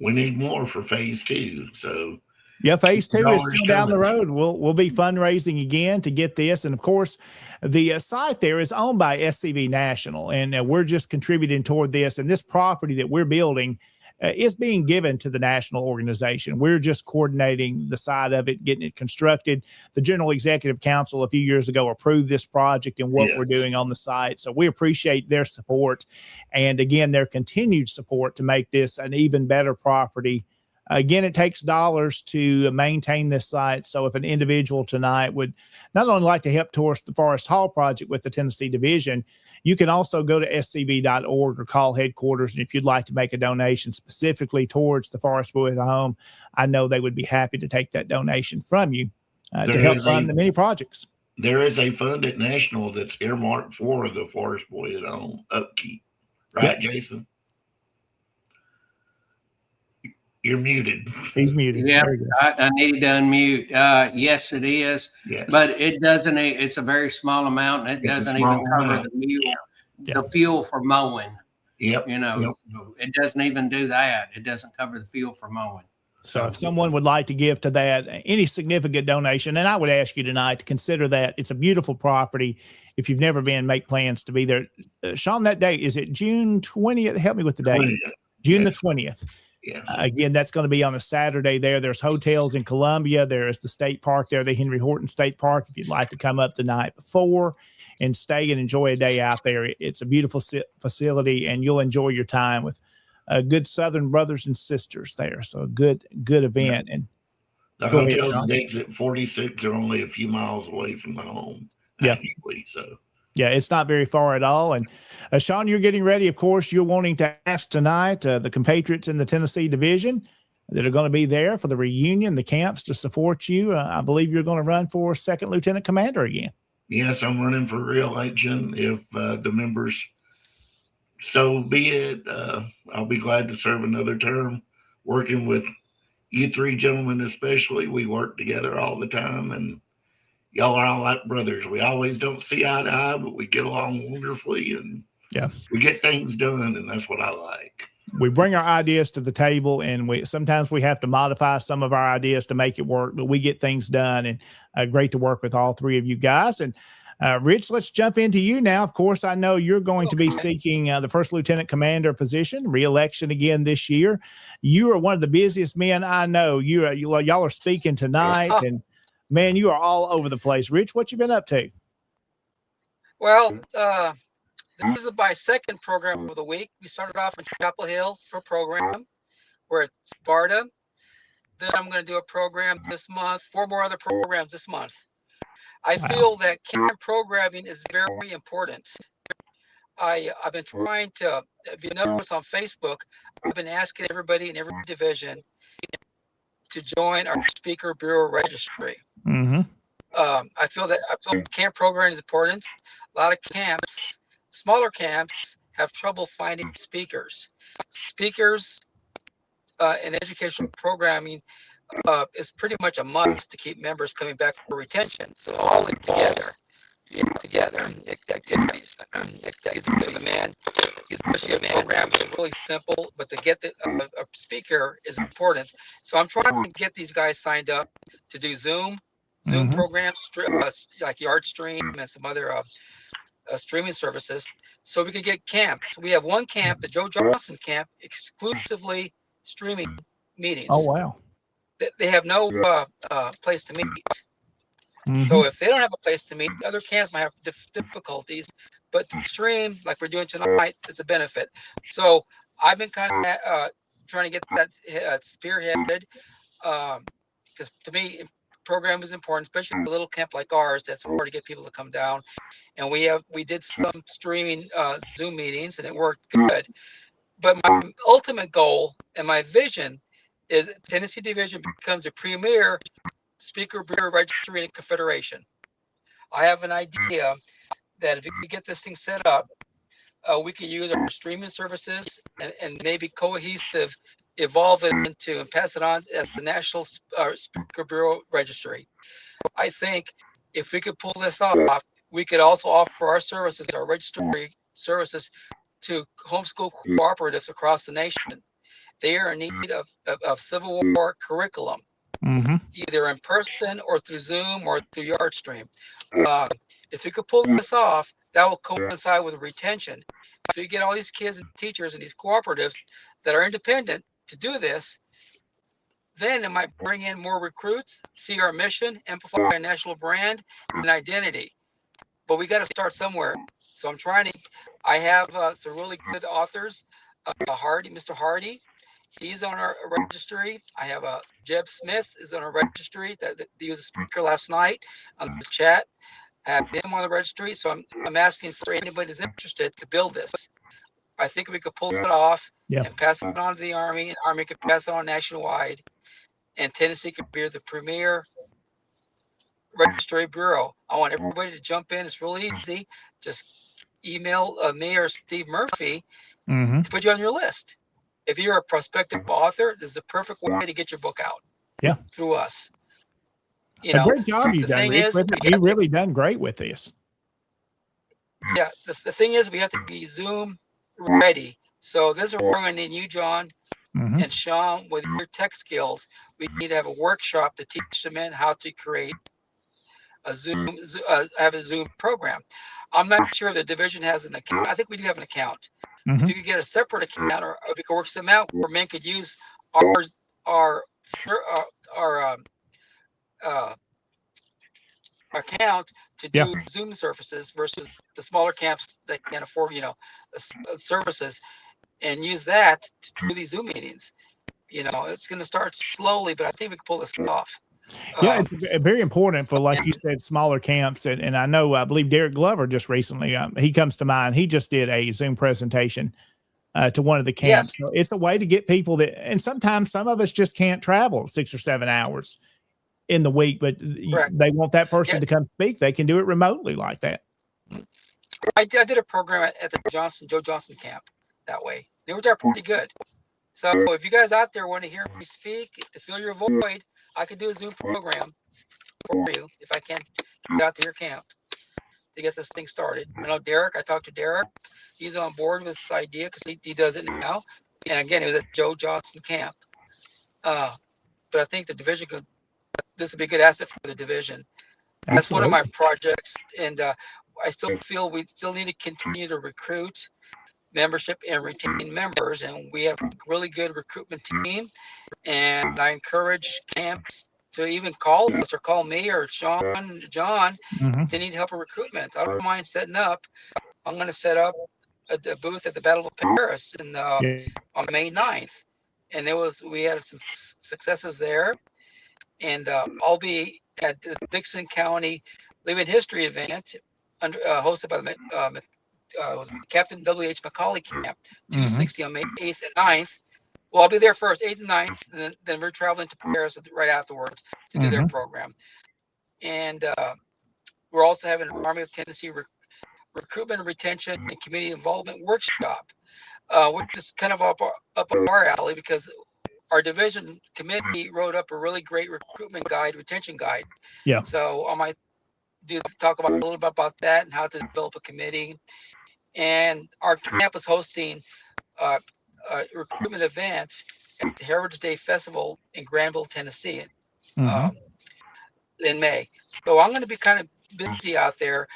Speaker 4: We need more for phase 2. So
Speaker 1: yeah, phase 2 is still down the
Speaker 4: coming.
Speaker 1: road. We'll be fundraising again to get this. And of course, the site there is owned by SCV National, and we're just contributing toward this. And this property that we're building is being given to the national organization. We're just coordinating the side of it, getting it constructed. The General Executive Council a few years ago approved this project and what we're doing on the site. So we appreciate their support. And again, their continued support to make this an even better property. Again, it takes dollars to maintain this site. So if an individual tonight would not only like to help towards the Forest Hall project with the Tennessee Division, you can also go to scv.org or call headquarters. And if you'd like to make a donation specifically towards the Forest Boy at Home, I know they would be happy to take that donation from you to help fund the many projects.
Speaker 4: There is a fund at National that's earmarked for the Forest Boy at Home upkeep. Right, Jason? You're muted.
Speaker 1: He's muted.
Speaker 2: Yeah, I need to unmute. Yes, it is.
Speaker 4: Yes.
Speaker 2: But it doesn't. It's a very small amount, and it doesn't even cover the fuel for mowing.
Speaker 4: Yep.
Speaker 2: It doesn't even do that. It doesn't cover the fuel for mowing.
Speaker 1: So if someone would like to give to that, any significant donation, and I would ask you tonight to consider that. It's a beautiful property. If you've never been, make plans to be there. Sean, that date, is it June 20th? Help me with the date. 20th. June the 20th.
Speaker 4: Yes.
Speaker 1: Again, that's going to be on a Saturday there. There's hotels in Columbia. There is the state park there, the Henry Horton State Park. If you'd like to come up the night before and stay and enjoy a day out there, it's a beautiful facility, and you'll enjoy your time with good Southern brothers and sisters there. So a good event.
Speaker 4: Yeah.
Speaker 1: And
Speaker 4: the hotels and exit 46 are only a few miles away from the home.
Speaker 1: Yeah.
Speaker 4: So.
Speaker 1: Yeah, it's not very far at all. And Sean, you're getting ready. Of course, you're wanting to ask tonight the compatriots in the Tennessee Division that are going to be there for the reunion, the camps to support you. I believe you're going to run for second lieutenant commander again.
Speaker 4: Yes, I'm running for re-election. If the members so be it, I'll be glad to serve another term. Working with you three gentlemen especially, we work together all the time, and y'all are all like brothers. We always don't see eye to eye, but we get along wonderfully, and we get things done, and that's what I like.
Speaker 1: We bring our ideas to the table, and sometimes we have to modify some of our ideas to make it work, but we get things done, and great to work with all three of you guys. And Rich, let's jump into you now. Of course, I know you're going to be seeking the first lieutenant commander position, re-election again this year. You are one of the busiest men I know. Y'all are speaking tonight, and man, you are all over the place. Rich, what you been up to?
Speaker 5: Well, this is my second program of the week. We started off in Chapel Hill for a program. We're at Sparta. Then I'm going to do a program this month, 4 more other programs this month. I feel that camp programming is very important. I've been trying to, if you notice on Facebook, I've been asking everybody in every division to join our speaker bureau registry.
Speaker 1: Mm-hmm.
Speaker 5: I feel camp programming is important. A lot of camps, smaller camps, have trouble finding speakers. Speakers in educational programming is pretty much a must to keep members coming back for retention. So all linked together, activities. He's a man. Especially a program is really simple, but to get a speaker is important. So I'm trying to get these guys signed up to do Zoom programs, like YardStream and some other streaming services, so we can get camps. We have one camp, the Joe Johnson camp, exclusively streaming meetings.
Speaker 1: Oh, wow.
Speaker 5: They have no place to meet.
Speaker 1: Mm-hmm.
Speaker 5: So if they don't have a place to meet, other camps might have difficulties. But to stream, like we're doing tonight, is a benefit. So I've been kind of trying to get that spearheaded, because to me, program is important, especially a little camp like ours. That's hard to get people to come down. And we did some streaming Zoom meetings, and it worked good. But my ultimate goal and my vision is Tennessee Division becomes a premier speaker bureau registry and confederation. I have an idea that if we get this thing set up, we can use our streaming services and maybe cohesive, evolve it into and pass it on as the National Speaker Bureau Registry. I think if we could pull this off, we could also offer our services, our registry services, to homeschool cooperatives across the nation. They are in need of Civil War curriculum, either in person or through Zoom or through Yardstream. If we could pull this off, that will coincide with retention. If we get all these kids and teachers and these cooperatives that are independent to do this, then it might bring in more recruits, see our mission, amplify our national brand and identity. But we got to start somewhere. So I have some really good authors. Mr. Hardy, he's on our registry. I have Jeb Smith is on our registry. He was a speaker last night on the chat. I have him on the registry. So I'm asking for anybody who's interested to build this. I think we could pull it off and pass it on to the Army, and Army could pass it on nationwide. And Tennessee could be the premier registry bureau. I want everybody to jump in. It's really easy. Just email me or Steve Murphy to put you on your list. If you're a prospective author, this is the perfect way to get your book out.
Speaker 1: Yeah.
Speaker 5: Through us.
Speaker 1: A great job you've done, Rick. You've really done great with this.
Speaker 5: Yeah. The thing is, we have to be Zoom ready. So this is where I'm going to need you, John, and Sean, with your tech skills. We need to have a workshop to teach them in how to create a Zoom program. I'm not sure the division has an account. I think we do have an account. If you could get a separate account, or if we could work some out, where men could use our account to do Zoom services versus the smaller camps that can't afford, services, and use that to do these Zoom meetings. It's going to start slowly, but I think we can pull this off.
Speaker 1: Yeah, it's very important for, like you said, smaller camps. And I believe Derek Glover just recently, he comes to mind. He just did a Zoom presentation to one of the camps. So it's a way to get people and sometimes some of us just can't travel 6 or 7 hours in the week, but they want that person to come speak. They can do it remotely like that.
Speaker 5: I did a program at the Joe Johnson camp that way. They were there pretty good. So if you guys out there want to hear me speak, to fill your void, I could do a Zoom program for you if I can get out to your camp to get this thing started. I know Derek. I talked to Derek. He's on board with this idea because he does it now. And again, it was at Joe Johnson camp. But I think the division this would be a good asset for the division. That's one of my projects. And I still feel we still need to continue to recruit membership and retain members, and we have a really good recruitment team. And I encourage camps to even call us or call me or Sean, John, if they need help with recruitment. I don't mind setting up. I'm going to set up a booth at the Battle of Paris on May 9th. And we had some successes there. And I'll be at the Dixon County Living History event hosted by the Captain W.H. McCauley Camp, 260 on May 8th and 9th. Well, I'll be there first, 8th and 9th, and then we're traveling to Paris right afterwards to do their program. And we're also having an Army of Tennessee recruitment, retention, and community involvement workshop, which is kind of up our alley because our division committee wrote up a really great recruitment guide, retention guide. Yeah. So I might talk about a little bit about that and how to develop a committee. And our camp is hosting recruitment events at the Heritage Day Festival in Granville, Tennessee in May. So I'm going to be kind of busy out there.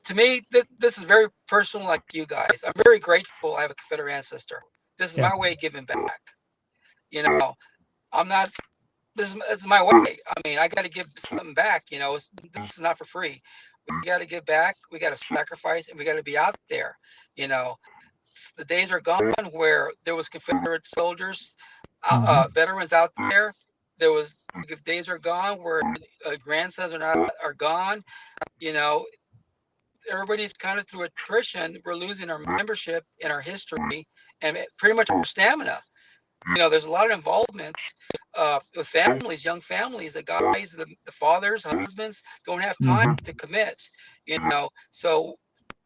Speaker 5: To me, this is very personal, like you guys. I'm very grateful I have a Confederate ancestor. This is my way of giving back. This is my way. I mean, I got to give something back. This is not for free. We got to give back. We got to sacrifice, and we got to be out there. The days are gone where there was Confederate soldiers, veterans out there. Days are gone where grandsons are gone. Everybody's kind of through attrition. We're losing our membership and our history, and pretty much our stamina. There's a lot of involvement with families, young families. The guys, the fathers, husbands don't have time to commit. So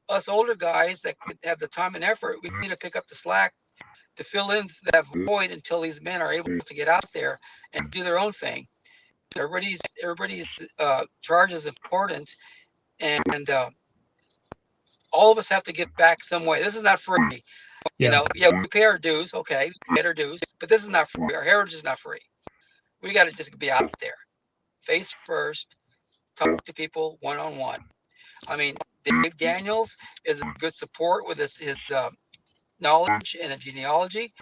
Speaker 5: us older guys that have the time and effort, we need to pick up the slack to fill in that void until these men are able to get out there and do their own thing. Everybody's charge is important, and all of us have to give back some way. This is not free.
Speaker 1: Yeah.
Speaker 5: We pay our dues. Okay, we pay our dues, but this is not free. Our heritage is not free. We got to just be out there, face first, talk to people one-on-one. I mean, Dave Daniels is a good support with his knowledge and a genealogy.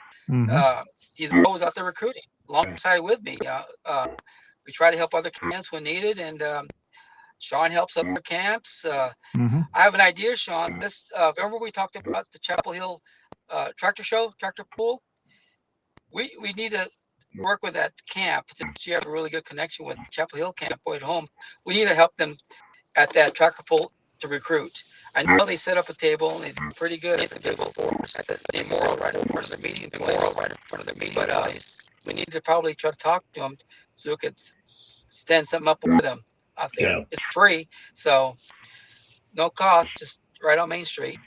Speaker 5: He's always out there recruiting alongside with me. We try to help other camps when needed, and Sean helps other camps. I have an idea, Sean. Remember we talked about the Chapel Hill tractor pool? We need to work with that camp. Since you have a really good connection with Chapel Hill camp at home, we need to help them at that tractor pool to recruit. I know they set up a table and they do pretty good at the table for us. They moral right in front of their meeting place. But we need to probably try to talk to them so we could stand something up with them out there. Yeah. It's free, so no cost, just right on Main Street.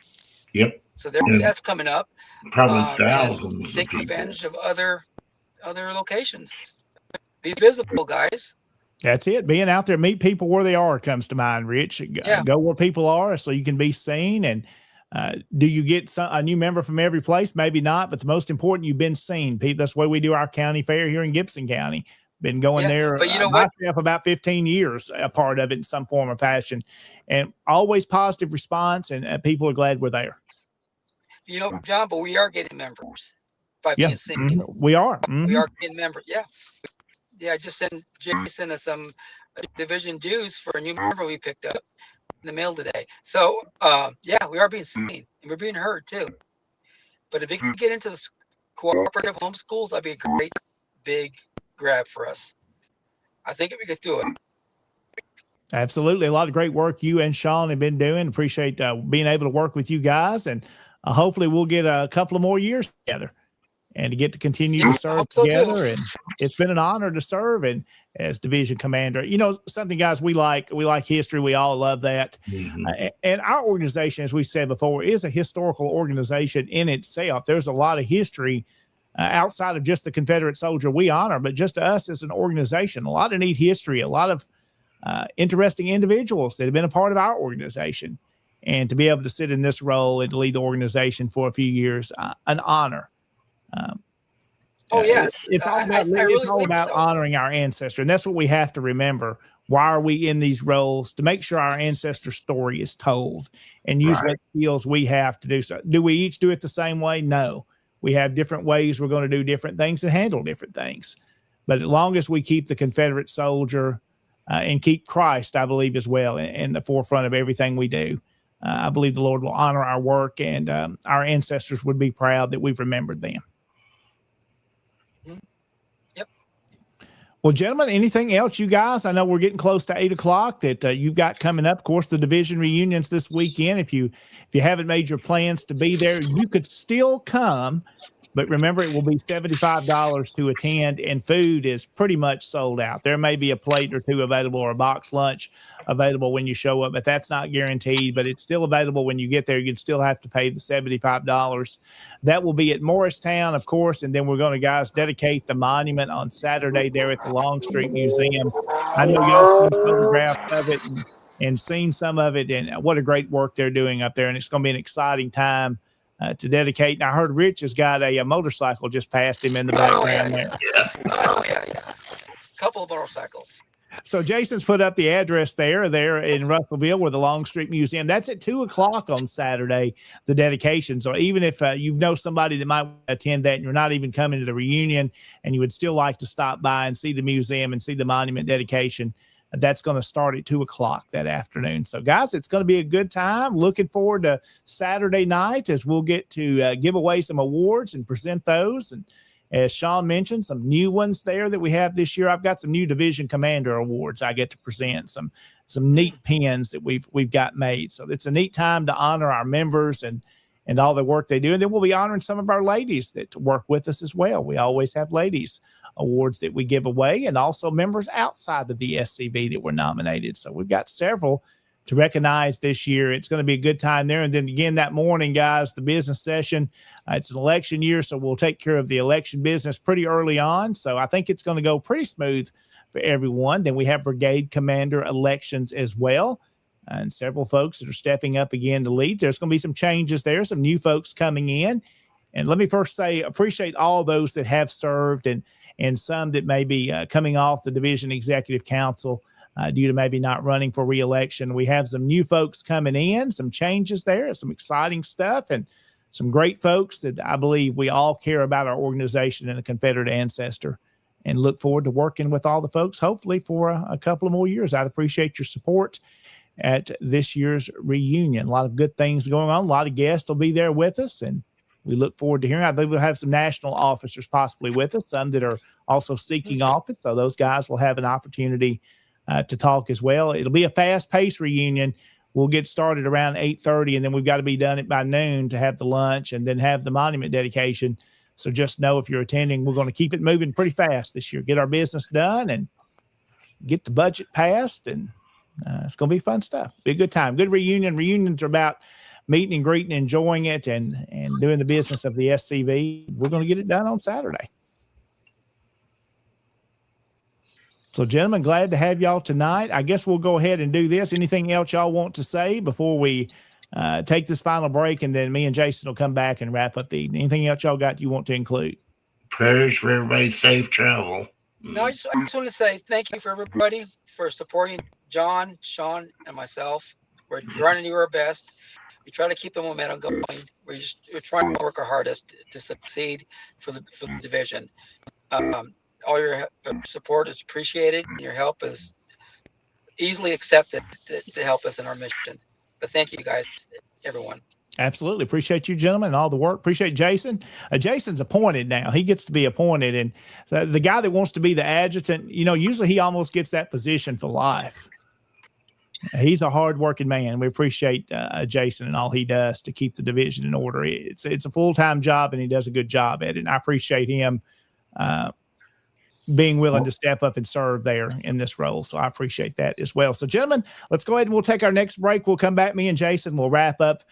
Speaker 4: Yep.
Speaker 5: So that's coming up.
Speaker 4: Probably thousands.
Speaker 5: Take advantage of other locations. Be visible, guys.
Speaker 1: That's it. Being out there, meet people where they are comes to mind, Rich. Go where people are so you can be seen. And do you get a new member from every place? Maybe not, but the most important, you've been seen. That's the way we do our county fair here in Gibson County. Been going there
Speaker 5: but you know myself
Speaker 1: about 15 years, a part of it in some form or fashion. And always positive response, and people are glad we're there.
Speaker 5: John, but we are getting members by being seen.
Speaker 1: We are.
Speaker 5: We are getting members. Yeah, I just sent Jason some division dues for a new member we picked up in the mail today. So, we are being seen and we're being heard too. But if we can get into the cooperative homeschools, that'd be a great big grab for us. I think we could do it.
Speaker 1: Absolutely. A lot of great work you and Sean have been doing. Appreciate being able to work with you guys. And hopefully we'll get a couple of more years together and to get to continue to serve together. And it's been an honor to serve and as division commander. Something, guys, we like history. We all love that. And our organization, as we said before, is a historical organization in itself. There's a lot of history outside of just the Confederate soldier we honor, but just us as an organization, a lot of neat history, a lot of interesting individuals that have been a part of our organization. And to be able to sit in this role and to lead the organization for a few years, an honor. It's all about honoring our ancestor, and that's what we have to remember. Why are we in these roles? To make sure our ancestor story is told and use what skills we have to do so. Do we each do it the same way? No, we have different ways we're going to do different things and handle different things. But as long as we keep the Confederate soldier and keep Christ, I believe, as well in the forefront of everything we do, I believe the Lord will honor our work, and our ancestors would be proud that we've remembered them. Well, gentlemen, anything else, you guys? I know we're getting close to 8 o'clock that you've got coming up. Of course, the division reunions this weekend. If you haven't made your plans to be there, you could still come. But remember, it will be $75 to attend, and food is pretty much sold out. There may be a plate or two available or a box lunch available when you show up, but that's not guaranteed. But it's still available when you get there. You'd still have to pay the $75. That will be at Morristown, of course, and then we're going to, guys, dedicate the monument on Saturday there at the Longstreet Museum. I know y'all seen photographs of it and seen some of it, and what a great work they're doing up there, and it's going to be an exciting time to dedicate. And I heard Rich has got a motorcycle just past him in the background there.
Speaker 5: Yeah. Couple of motorcycles.
Speaker 1: So Jason's put up the address there in Russellville where the Longstreet Museum. That's at 2 o'clock on Saturday, the dedication. So even if you know somebody that might attend that and you're not even coming to the reunion and you would still like to stop by and see the museum and see the monument dedication, that's going to start at 2 o'clock that afternoon. So, guys, it's going to be a good time. Looking forward to Saturday night as we'll get to give away some awards and present those. And as Sean mentioned, some new ones there that we have this year. I've got some new division commander awards I get to present, some neat pins that we've got made. So it's a neat time to honor our members and all the work they do. And then we'll be honoring some of our ladies that work with us as well. We always have ladies awards that we give away, and also members outside of the SCB that were nominated. So we've got several to recognize this year. It's going to be a good time there. And then again that morning, guys, the business session, it's an election year, so we'll take care of the election business pretty early on. So I think it's going to go pretty smooth for everyone. Then we have brigade commander elections as well. and several folks that are stepping up again to lead. There's going to be some changes there, some new folks coming in. And let me first say, appreciate all those that have served and some that may be coming off the Division Executive Council due to maybe not running for re-election. We have some new folks coming in, some changes there, some exciting stuff, and some great folks that I believe we all care about our organization and the Confederate ancestor, and look forward to working with all the folks, hopefully for a couple of more years. I'd appreciate your support at this year's reunion. A lot of good things going on. A lot of guests will be there with us, and we look forward to hearing. I believe we'll have some national officers possibly with us, some that are also seeking office. So those guys will have an opportunity to talk as well. It'll be a fast-paced reunion. We'll get started around 8:30, and then we've got to be done by noon to have the lunch and then have the monument dedication. So just know if you're attending, we're going to keep it moving pretty fast this year, get our business done and get the budget passed. And it's going to be fun stuff. Be a good time. Good reunion. Reunions are about meeting and greeting, enjoying it, and doing the business of the SCV. We're going to get it done on Saturday. So, gentlemen, glad to have y'all tonight. I guess we'll go ahead and do this. Anything else y'all want to say before we take this final break, and then me and Jason will come back and wrap up the evening? Anything else y'all got you want to include?
Speaker 4: Prayers for everybody's safe travel.
Speaker 5: No, I just want to say thank you for everybody for supporting John, Sean, and myself. We're trying to do our best. We try to keep the momentum going. We're trying to work our hardest to succeed for the division. All your support is appreciated, and your help is easily accepted to help us in our mission. But thank you guys, everyone.
Speaker 1: Absolutely. Appreciate you, gentlemen, and all the work. Appreciate Jason. Jason's appointed now. He gets to be appointed. And the guy that wants to be the adjutant, usually he almost gets that position for life. He's a hard-working man. We appreciate Jason and all he does to keep the division in order. It's a full-time job, and he does a good job at it. And I appreciate him being willing to step up and serve there in this role. So I appreciate that as well. So, gentlemen, let's go ahead and we'll take our next break. We'll come back. Me and Jason will wrap up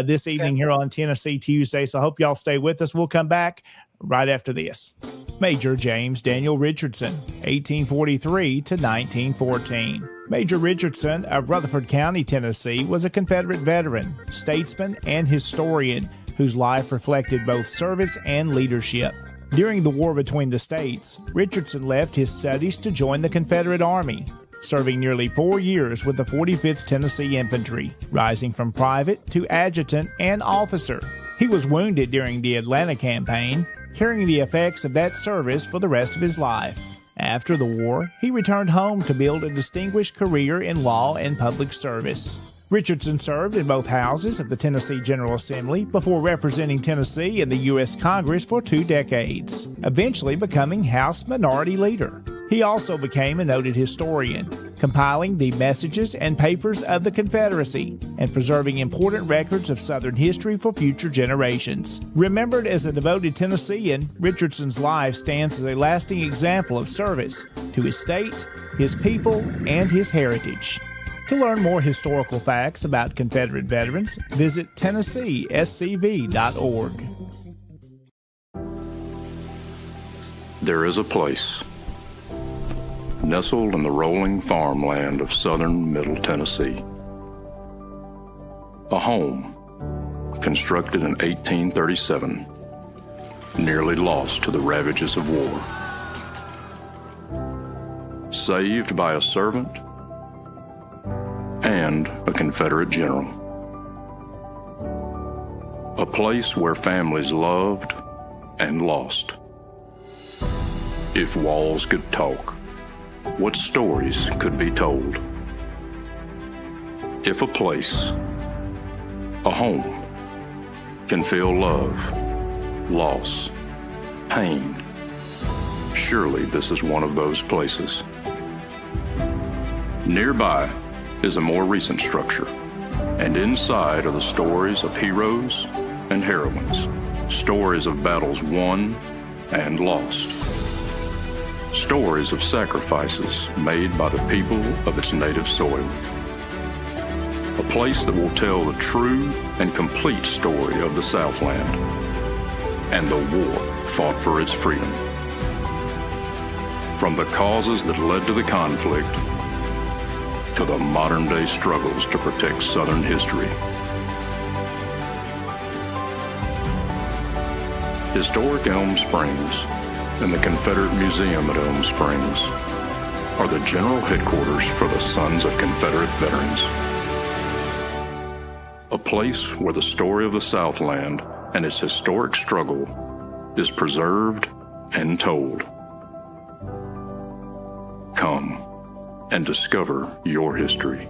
Speaker 1: this evening here on Tennessee Tuesday. So I hope y'all stay with us. We'll come back right after this. Major James Daniel Richardson, 1843 to 1914. Major Richardson of Rutherford County, Tennessee, was a Confederate veteran, statesman, and historian whose life reflected both service and leadership. During the war between the states, Richardson left his studies to join the Confederate Army, serving nearly 4 years with the 45th Tennessee Infantry, rising from private to adjutant and officer. He was wounded during the Atlanta campaign, carrying the effects of that service for the rest of his life. After the war, he returned home to build a distinguished career in law and public service. Richardson served in both houses of the Tennessee General Assembly before representing Tennessee in the U.S. Congress for 2 decades, eventually becoming House Minority Leader. He also became a noted historian, compiling the messages and papers of the Confederacy and preserving important records of Southern history for future generations. Remembered as a devoted Tennessean, Richardson's life stands as a lasting example of service to his state, his people, and his heritage. To learn more historical facts about Confederate veterans, visit TennesseeSCV.org.
Speaker 6: There is a place, nestled in the rolling farmland of southern Middle Tennessee. A home, constructed in 1837, nearly lost to the ravages of war. Saved by a servant and a Confederate general. A place where families loved and lost. If walls could talk, what stories could be told? If a place, a home, can feel love, loss, pain, surely this is one of those places. Nearby is a more recent structure, and inside are the stories of heroes and heroines, stories of battles won and lost, stories of sacrifices made by the people of its native soil. A place that will tell the true and complete story of the Southland and the war fought for its freedom. From the causes that led to the conflict to the modern-day struggles to protect Southern history. Historic Elm Springs and the Confederate Museum at Elm Springs are the general headquarters for the Sons of Confederate Veterans. A place where the story of the Southland and its historic struggle is preserved and told. Come and discover your history.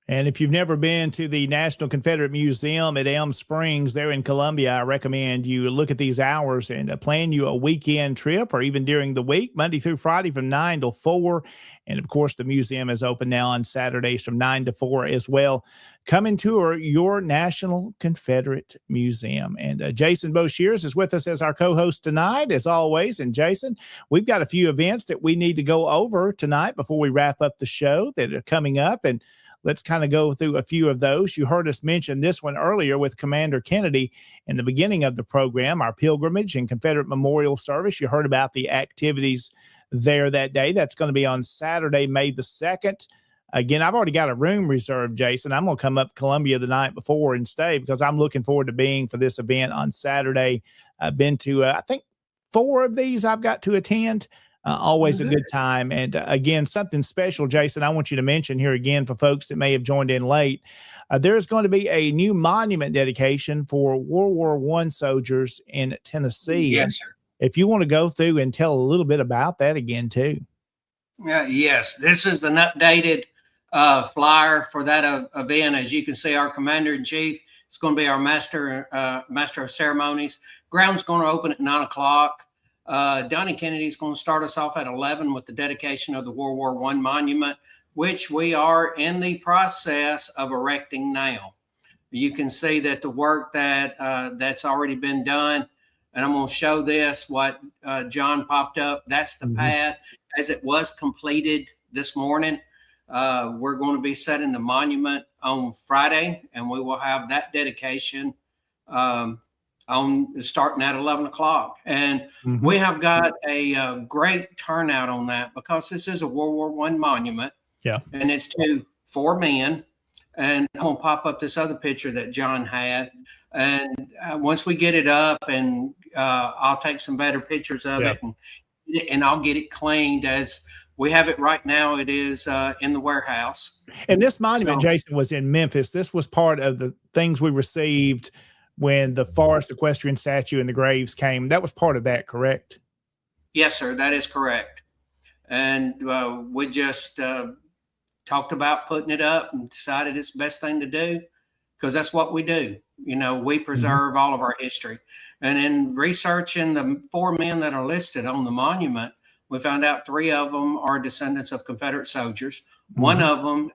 Speaker 1: And if you've never been to the National Confederate Museum at Elm Springs there in Columbia, I recommend you look at these hours and plan you a weekend trip, or even during the week, Monday through Friday from 9 till 4. And of course, the museum is open now on Saturdays from 9 to 4 as well. Come and tour your National Confederate Museum. And Jason Boshers is with us as our co-host tonight, as always. And Jason, we've got a few events that we need to go over tonight before we wrap up the show that are coming up. And let's kind of go through a few of those. You heard us mention this one earlier with Commander Kennedy in the beginning of the program, our pilgrimage and Confederate Memorial Service. You heard about the activities there that day. That's going to be on Saturday, May the 2nd. Again, I've already got a room reserved, Jason. I'm going to come up to Columbia the night before and stay because I'm looking forward to being for this event on Saturday. I've been to, I think, 4 of these I've got to attend. Always a good time. And again, something special, Jason, I want you to mention here again for folks that may have joined in late. There's going to be a new monument dedication for World War I soldiers in Tennessee.
Speaker 2: Yes, sir.
Speaker 1: If you want to go through and tell a little bit about that again, too.
Speaker 2: Yes, this is an updated flyer for that event. As you can see, our Commander-in-Chief is going to be our master of ceremonies. Ground's going to open at 9 o'clock. Donnie Kennedy is going to start us off at 11 with the dedication of the World War I monument, which we are in the process of erecting now. You can see that the work that's already been done, and I'm going to show this, what John popped up. That's the pad as it was completed this morning. We're going to be setting the monument on Friday, and we will have that dedication on starting at 11 o'clock. And we have got a great turnout on that because this is a World War I monument. Yeah. And it's to 4 men. And I'm going to pop up this other picture that John had. And once we get it up, and I'll take some better pictures of it, and I'll get it cleaned as we have it right now. It is in the warehouse.
Speaker 1: And this monument, Jason, was in Memphis. This was part of the things we received when the Forest Equestrian statue and the graves came. That was part of that, correct?
Speaker 2: Yes, sir. That is correct. And we just talked about putting it up and decided it's the best thing to do because that's what we do. You know, we preserve all of our history. And in researching the 4 men that are listed on the monument, we found out 3 of them are descendants of Confederate soldiers. One of them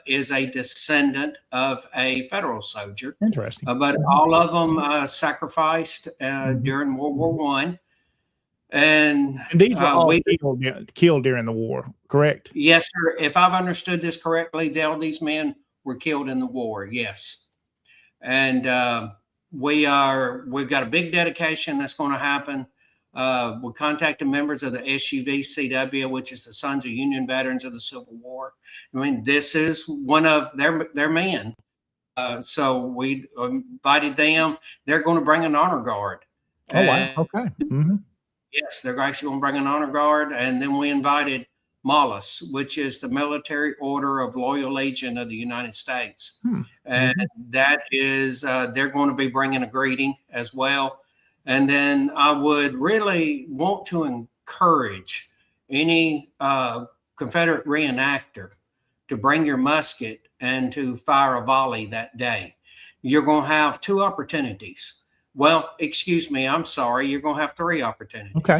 Speaker 2: is a descendant of a Federal soldier.
Speaker 1: Interesting.
Speaker 2: But all of them sacrificed during World War I. And
Speaker 1: these were all killed during the war, correct?
Speaker 2: Yes, sir. If I've understood this correctly, all these men were killed in the war. Yes. And we've got a big dedication that's going to happen. We contacted members of the SUV-CW, which is the Sons of Union Veterans of the Civil War. I mean, this is one of their men. So we invited them. They're going to bring an honor guard.
Speaker 1: Oh, wow. Okay.
Speaker 2: Yes, they're actually going to bring an honor guard. And then we invited MOLUS, which is the Military Order of Loyal Legion of the United States. And that is, they're going to be bringing a greeting as well. And then I would really want to encourage any Confederate reenactor to bring your musket and to fire a volley that day. You're going to have 2 opportunities. Well, excuse me, I'm sorry. You're going to have 3 opportunities. Okay.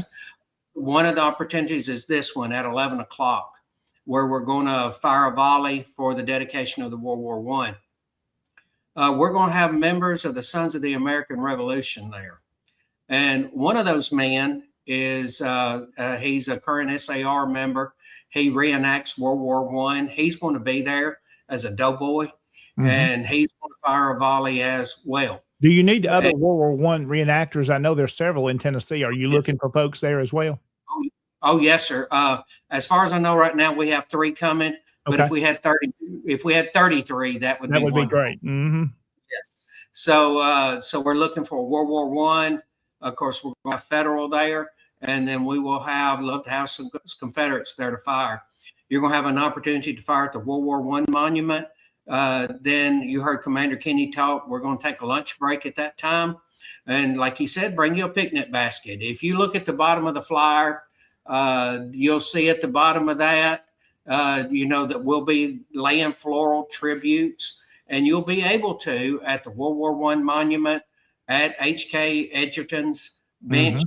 Speaker 2: One of the opportunities is this one at 11 o'clock, where we're going to fire a volley for the dedication of the World War I. We're going to have members of the Sons of the American Revolution there. And one of those men is, he's a current SAR member. He reenacts World War I. He's going to be there as a doughboy, and he's going to fire a volley as well.
Speaker 1: Do you need other World War I reenactors? I know there's several in Tennessee. Are you looking for folks there as well?
Speaker 2: Oh, yes, sir. As far as I know right now, we have 3 coming, but
Speaker 1: Okay.
Speaker 2: if we had 33, that would
Speaker 1: That
Speaker 2: be
Speaker 1: would be
Speaker 2: wonderful.
Speaker 1: great. Mm-hmm.
Speaker 2: Yes. So we're looking for World War One. Of course, we're going to have Federal there, and then we will love to have some Confederates there to fire. You're going to have an opportunity to fire at the World War One monument. Then you heard Commander Kenny talk. We're going to take a lunch break at that time, and like he said, bring you a picnic basket. If you look at the bottom of the flyer, you'll see at the bottom of that, that we'll be laying floral tributes. And you'll be able to at the World War One monument, at H.K. Edgerton's bench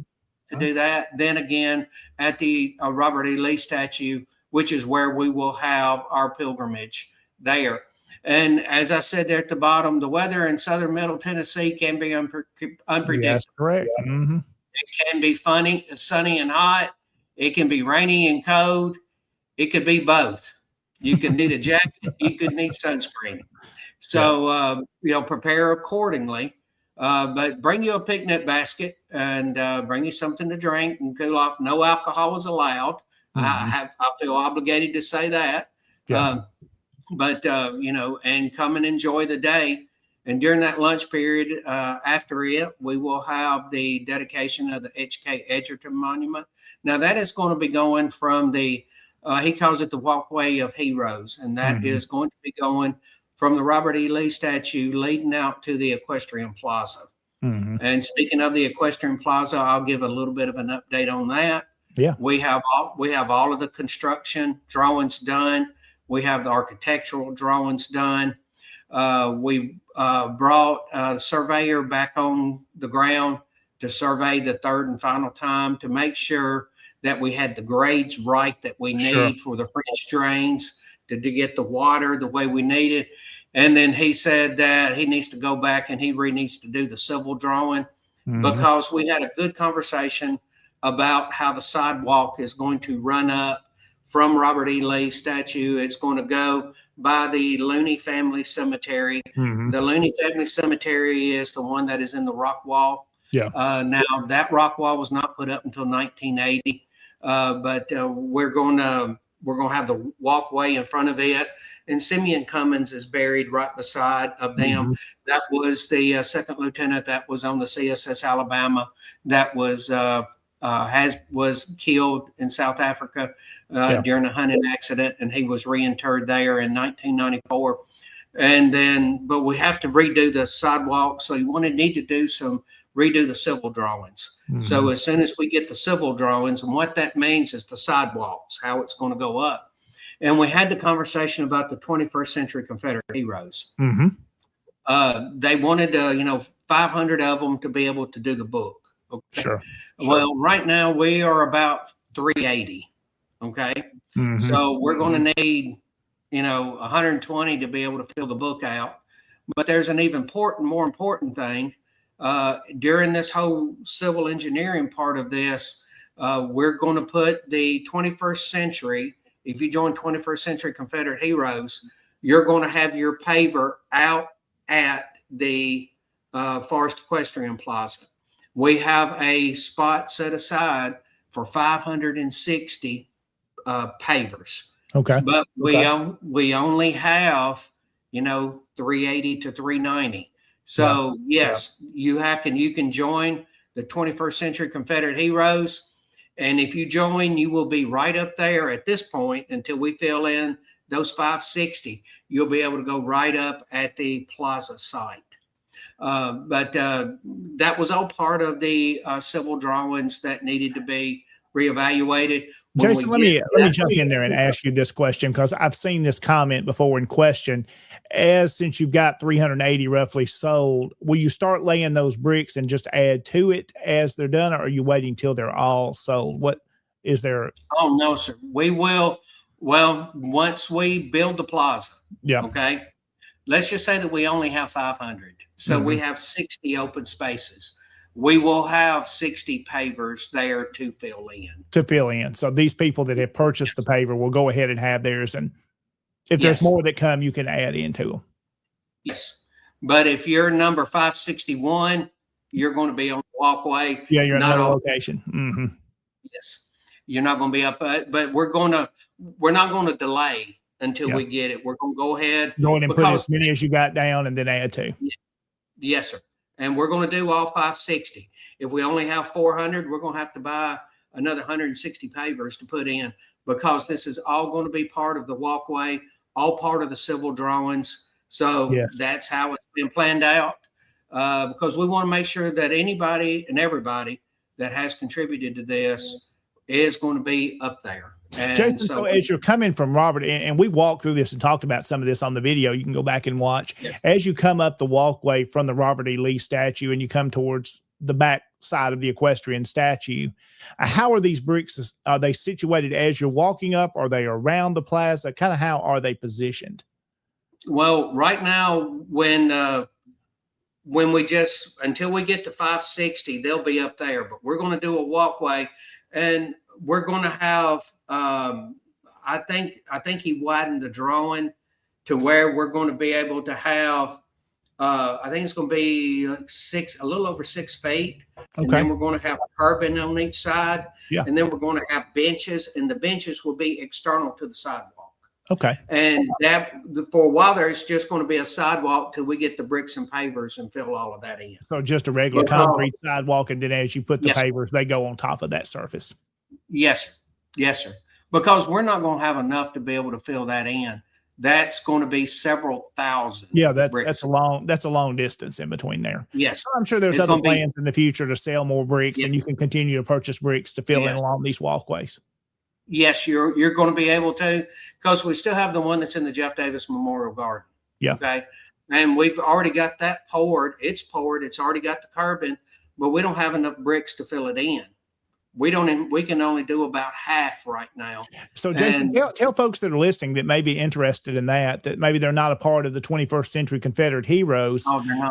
Speaker 2: to do that. Then again at the Robert E. Lee statue, which is where we will have our pilgrimage there. And as I said there at the bottom, the weather in southern Middle Tennessee can be unpredictable.
Speaker 1: That's correct. Mm-hmm.
Speaker 2: It can be sunny and hot. It can be rainy and cold. It could be both. You could need a jacket. You could need sunscreen. So, prepare accordingly, but bring you a picnic basket and bring you something to drink and cool off. No alcohol is allowed. I feel obligated to say that.
Speaker 1: Yeah.
Speaker 2: And come and enjoy the day. And during that lunch period, after it, we will have the dedication of the H.K. Edgerton Monument. Now, that is going to be going from he calls it the Walkway of Heroes, and that is going to be going from the Robert E. Lee statue leading out to the Equestrian Plaza. And speaking of the Equestrian Plaza, I'll give a little bit of an update on that.
Speaker 1: Yeah.
Speaker 2: We have all of the construction drawings done. We have the architectural drawings done. We brought a surveyor back on the ground to survey the third and final time to make sure that we had the grades right that we need for the French drains to get the water the way we need it. And then he said that he needs to go back and he needs to do the civil drawing because we had a good conversation about how the sidewalk is going to run up from Robert E. Lee statue. It's going to go by the Looney Family Cemetery. The Looney Family Cemetery is the one that is in the rock wall.
Speaker 1: Yeah.
Speaker 2: Now that rock wall was not put up until 1980, but we're going to have the walkway in front of it. And Simeon Cummins is buried right beside of them. That was the second lieutenant that was on the CSS Alabama that was killed in South Africa during a hunting accident, and he was reinterred there in 1994. And then, but we have to redo the sidewalk, so you need to redo the civil drawings. So as soon as we get the civil drawings, and what that means is the sidewalks, how it's going to go up. And we had the conversation about the 21st century Confederate heroes. They wanted 500 of them to be able to do the book. Okay.
Speaker 1: Sure.
Speaker 2: Well, right now we are about 380. Okay. So we're going to need, 120 to be able to fill the book out. But there's an even more important thing. During this whole civil engineering part of this, we're going to put the 21st century. If you join 21st Century Confederate Heroes, you're going to have your paver out at the Forest Equestrian Plaza. We have a spot set aside for 560 pavers.
Speaker 1: Okay.
Speaker 2: But we only have, 380 to 390. So yes, you can join the 21st Century Confederate Heroes. And if you join, you will be right up there at this point until we fill in those 560. You'll be able to go right up at the plaza site. But that was all part of the civil drawings that needed to be reevaluated.
Speaker 1: Jason, let me jump in there and ask you this question, because I've seen this comment before in question. Since you've got 380 roughly sold, will you start laying those bricks and just add to it as they're done, or are you waiting till they're all sold? What is there?
Speaker 2: Oh, no, sir. We will. Well, once we build the plaza. Yeah. Okay. Let's just say that we only have 500. So we have 60 open spaces. We will have 60 pavers there to fill in. So these people that have purchased the paver will go ahead and have theirs. And if there's more that come, you can add into them. Yes. But if you're number 561, you're going to be on the walkway. Yeah, you're in another location. Yes. You're not going to be up, but we're not going to delay until we get it. We're going to go ahead.
Speaker 1: Go ahead and put as many as you got down and then add to.
Speaker 2: Yes, sir. And we're going to do all 560. If we only have 400, we're going to have to buy another 160 pavers to put in, because this is all going to be part of the walkway, all part of the civil drawings. So that's how it's been planned out, because we want to make sure that anybody and everybody that has contributed to this is going to be up there. And
Speaker 1: Jason, so as you're coming from Robert, and we walked through this and talked about some of this on the video, you can go back and watch. As you come up the walkway from the Robert E. Lee statue and you come towards the back side of the equestrian statue, how are these bricks? Are they situated as you're walking up? Are they around the plaza? Kind of how are they positioned?
Speaker 2: Well, right now, when we just, until we get to 560, they'll be up there, but we're going to do a walkway, and we're going to have, I think he widened the drawing to where we're going to be able to have, I think it's going to be like a little over 6 feet. And then we're going to have curbing on each side. And then we're going to have benches, and the benches will be external to the sidewalk. And that, for a while there, it's just going to be a sidewalk till we get the bricks and pavers and fill all of that in.
Speaker 1: So just a regular concrete sidewalk, and then as you put the pavers, they go on top of that surface.
Speaker 2: Yes, sir. Yes, sir. Because we're not going to have enough to be able to fill that in. That's going to be several thousand.
Speaker 1: Yeah, that's a long distance in between there.
Speaker 2: Yes,
Speaker 1: so I'm sure there's other plans in the future to sell more bricks, and you can continue to purchase bricks to fill in along these walkways.
Speaker 2: Yes, you're going to be able to, because we still have the one that's in the Jeff Davis Memorial Garden. Okay, and we've already got that poured. It's poured. It's already got the curbing, but we don't have enough bricks to fill it in. We can only do about half right now.
Speaker 1: So Jason, tell folks that are listening that may be interested in that maybe they're not a part of the 21st Century Confederate Heroes,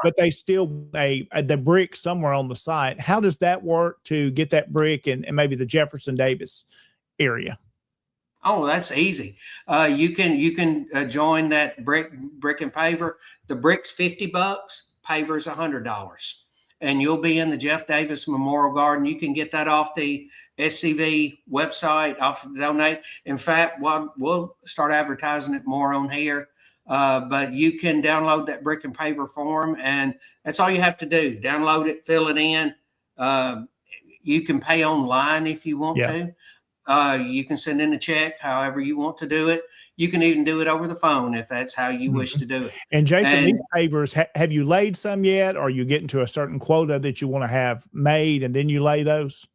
Speaker 1: but they still the brick somewhere on the site. How does that work to get that brick and maybe the Jefferson Davis area?
Speaker 2: Oh, that's easy. You can join that brick and paver. The brick's $50, paver's $100. And you'll be in the Jeff Davis Memorial Garden. You can get that off the SCV website, off the donate. In fact, we'll start advertising it more on here. But you can download that brick and paver form, and that's all you have to do. Download it, fill it in. You can pay online if you want to. You can send in a check, however you want to do it. You can even do it over the phone if that's how you wish to do it.
Speaker 1: And Jason, these pavers, have you laid some yet? Or are you getting to a certain quota that you want to have made and then you lay those?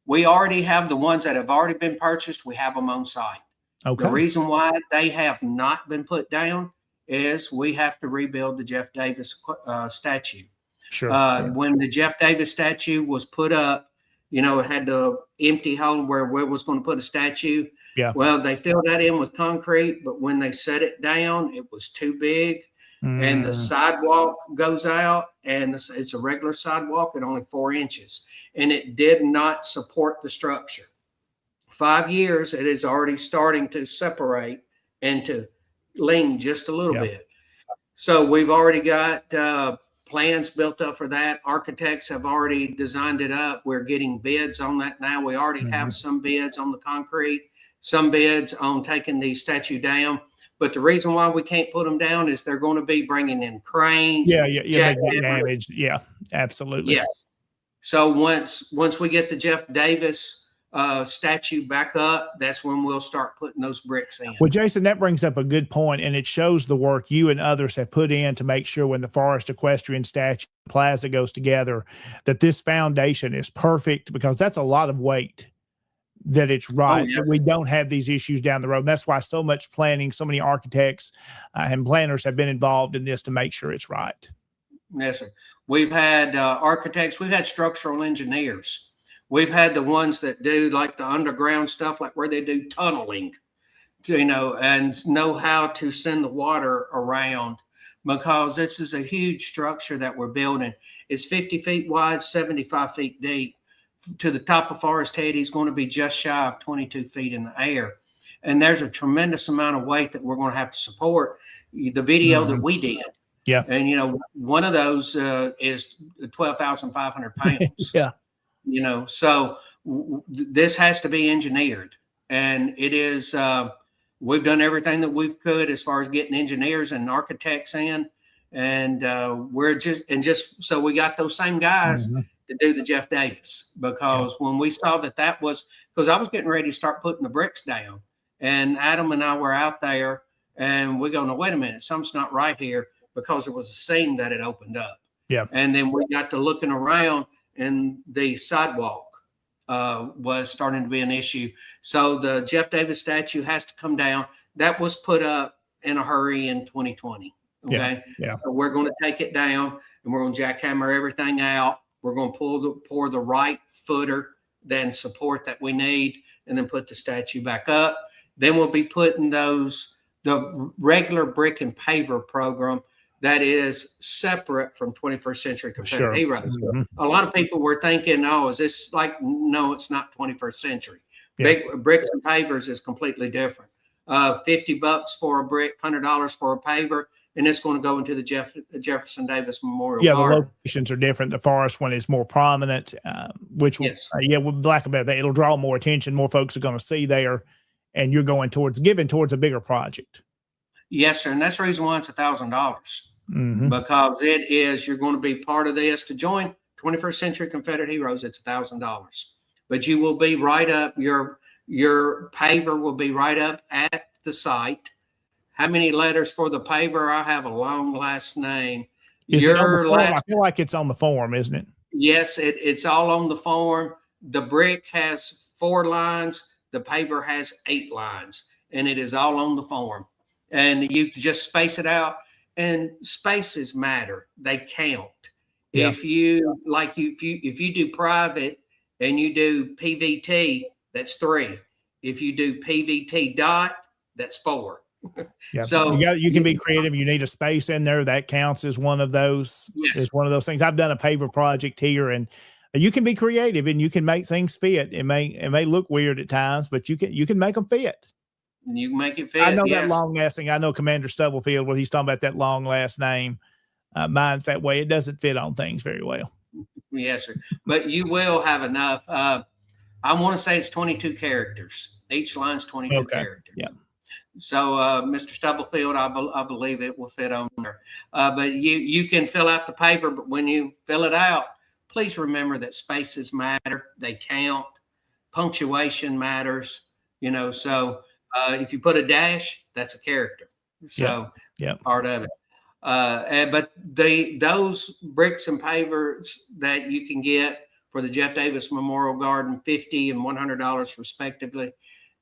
Speaker 2: We already have the ones that have already been purchased. We have them on site. The reason why they have not been put down is we have to rebuild the Jeff Davis statue. When the Jeff Davis statue was put up, it had the empty hole where it was going to put a statue. Well, they filled that in with concrete, but when they set it down, it was too big, and the sidewalk goes out, and it's a regular sidewalk at only 4 inches, and it did not support the structure. 5 years, it is already starting to separate and to lean just a little bit. So we've already got plans built up for that. Architects have already designed it up. We're getting bids on that now. We already have some bids on the concrete, some bids on taking the statue down. But the reason why we can't put them down is they're going to be bringing in cranes.
Speaker 1: Damage. Yeah, absolutely.
Speaker 2: Yes. So once we get the Jeff Davis statue back up, that's when we'll start putting those bricks in.
Speaker 1: Well, Jason, that brings up a good point, and it shows the work you and others have put in to make sure when the Forest Equestrian Statue Plaza goes together, that this foundation is perfect, because that's a lot of weight. That it's right, that we don't have these issues down the road. And that's why so much planning, so many architects and planners have been involved in this to make sure it's right.
Speaker 2: Yes, sir. We've had architects, we've had structural engineers. We've had the ones that do like the underground stuff, like where they do tunneling, and know how to send the water around, because this is a huge structure that we're building. It's 50 feet wide, 75 feet deep. To the top of Forest Head, he's going to be just shy of 22 feet in the air. And there's a tremendous amount of weight that we're going to have to support. The video that we did. And, one of those is 12,500 pounds. So this has to be engineered, and it is. We've done everything that we could as far as getting engineers and architects in, and we're just so we got those same guys to do the Jeff Davis, because when we saw that was, because I was getting ready to start putting the bricks down, and Adam and I were out there, and we go, no, wait a minute, something's not right here, because there was a seam that had opened up.
Speaker 1: Yeah.
Speaker 2: And then we got to looking around, and the sidewalk was starting to be an issue. So the Jeff Davis statue has to come down. That was put up in a hurry in 2020. Okay.
Speaker 1: Yeah.
Speaker 2: So we're going to take it down, and we're going to jackhammer everything out. We're going to pour the right footer, then support that we need, and then put the statue back up. Then we'll be putting the regular brick and paver program that is separate from 21st Century Confederate Heroes. A lot of people were thinking, oh, is this like, no, it's not 21st Century. Big bricks and pavers is completely different. $50 for a brick, $100 for a paver, and it's going to go into the Jefferson Davis Memorial Garden.
Speaker 1: The locations are different. The forest one is more prominent, which will, with Black about that, it'll draw more attention. More folks are going to see there, and you're going giving towards a bigger project. Yes,
Speaker 2: sir, and that's the reason why it's $1,000. Because you're going to be part of this. To join 21st Century Confederate Heroes, it's $1,000. But you will be right up, your paver will be right up at the site. How many letters for the paver? I have a long last name.
Speaker 1: I feel like it's on the form, isn't it?
Speaker 2: Yes, it's all on the form. The brick has 4 lines. The paver has 8 lines, and it is all on the form. And you just space it out. And spaces matter; they count. Yeah. If you do private and you do PVT, that's 3. If you do PVT dot, that's 4.
Speaker 1: Yeah. So you can be creative. You need a space in there that counts as one of those. Yes. Is one of those things. I've done a paver project here, and you can be creative and you can make things fit. It may look weird at times, but you can make them fit.
Speaker 2: You can make it fit.
Speaker 1: I know that long lasting. I know Commander Stubblefield, when he's talking about that long last name, mine's that way. It doesn't fit on things very well.
Speaker 2: Yes, sir. But you will have enough. I want to say it's 22 characters. Each line's 22 characters.
Speaker 1: Yeah.
Speaker 2: So, Mr. Stubblefield, I believe it will fit on there. But you can fill out the paper, but when you fill it out, please remember that spaces matter. They count. Punctuation matters. So. If you put a dash, that's a character. So part of it. But those bricks and pavers that you can get for the Jeff Davis Memorial Garden, $50 and $100 respectively.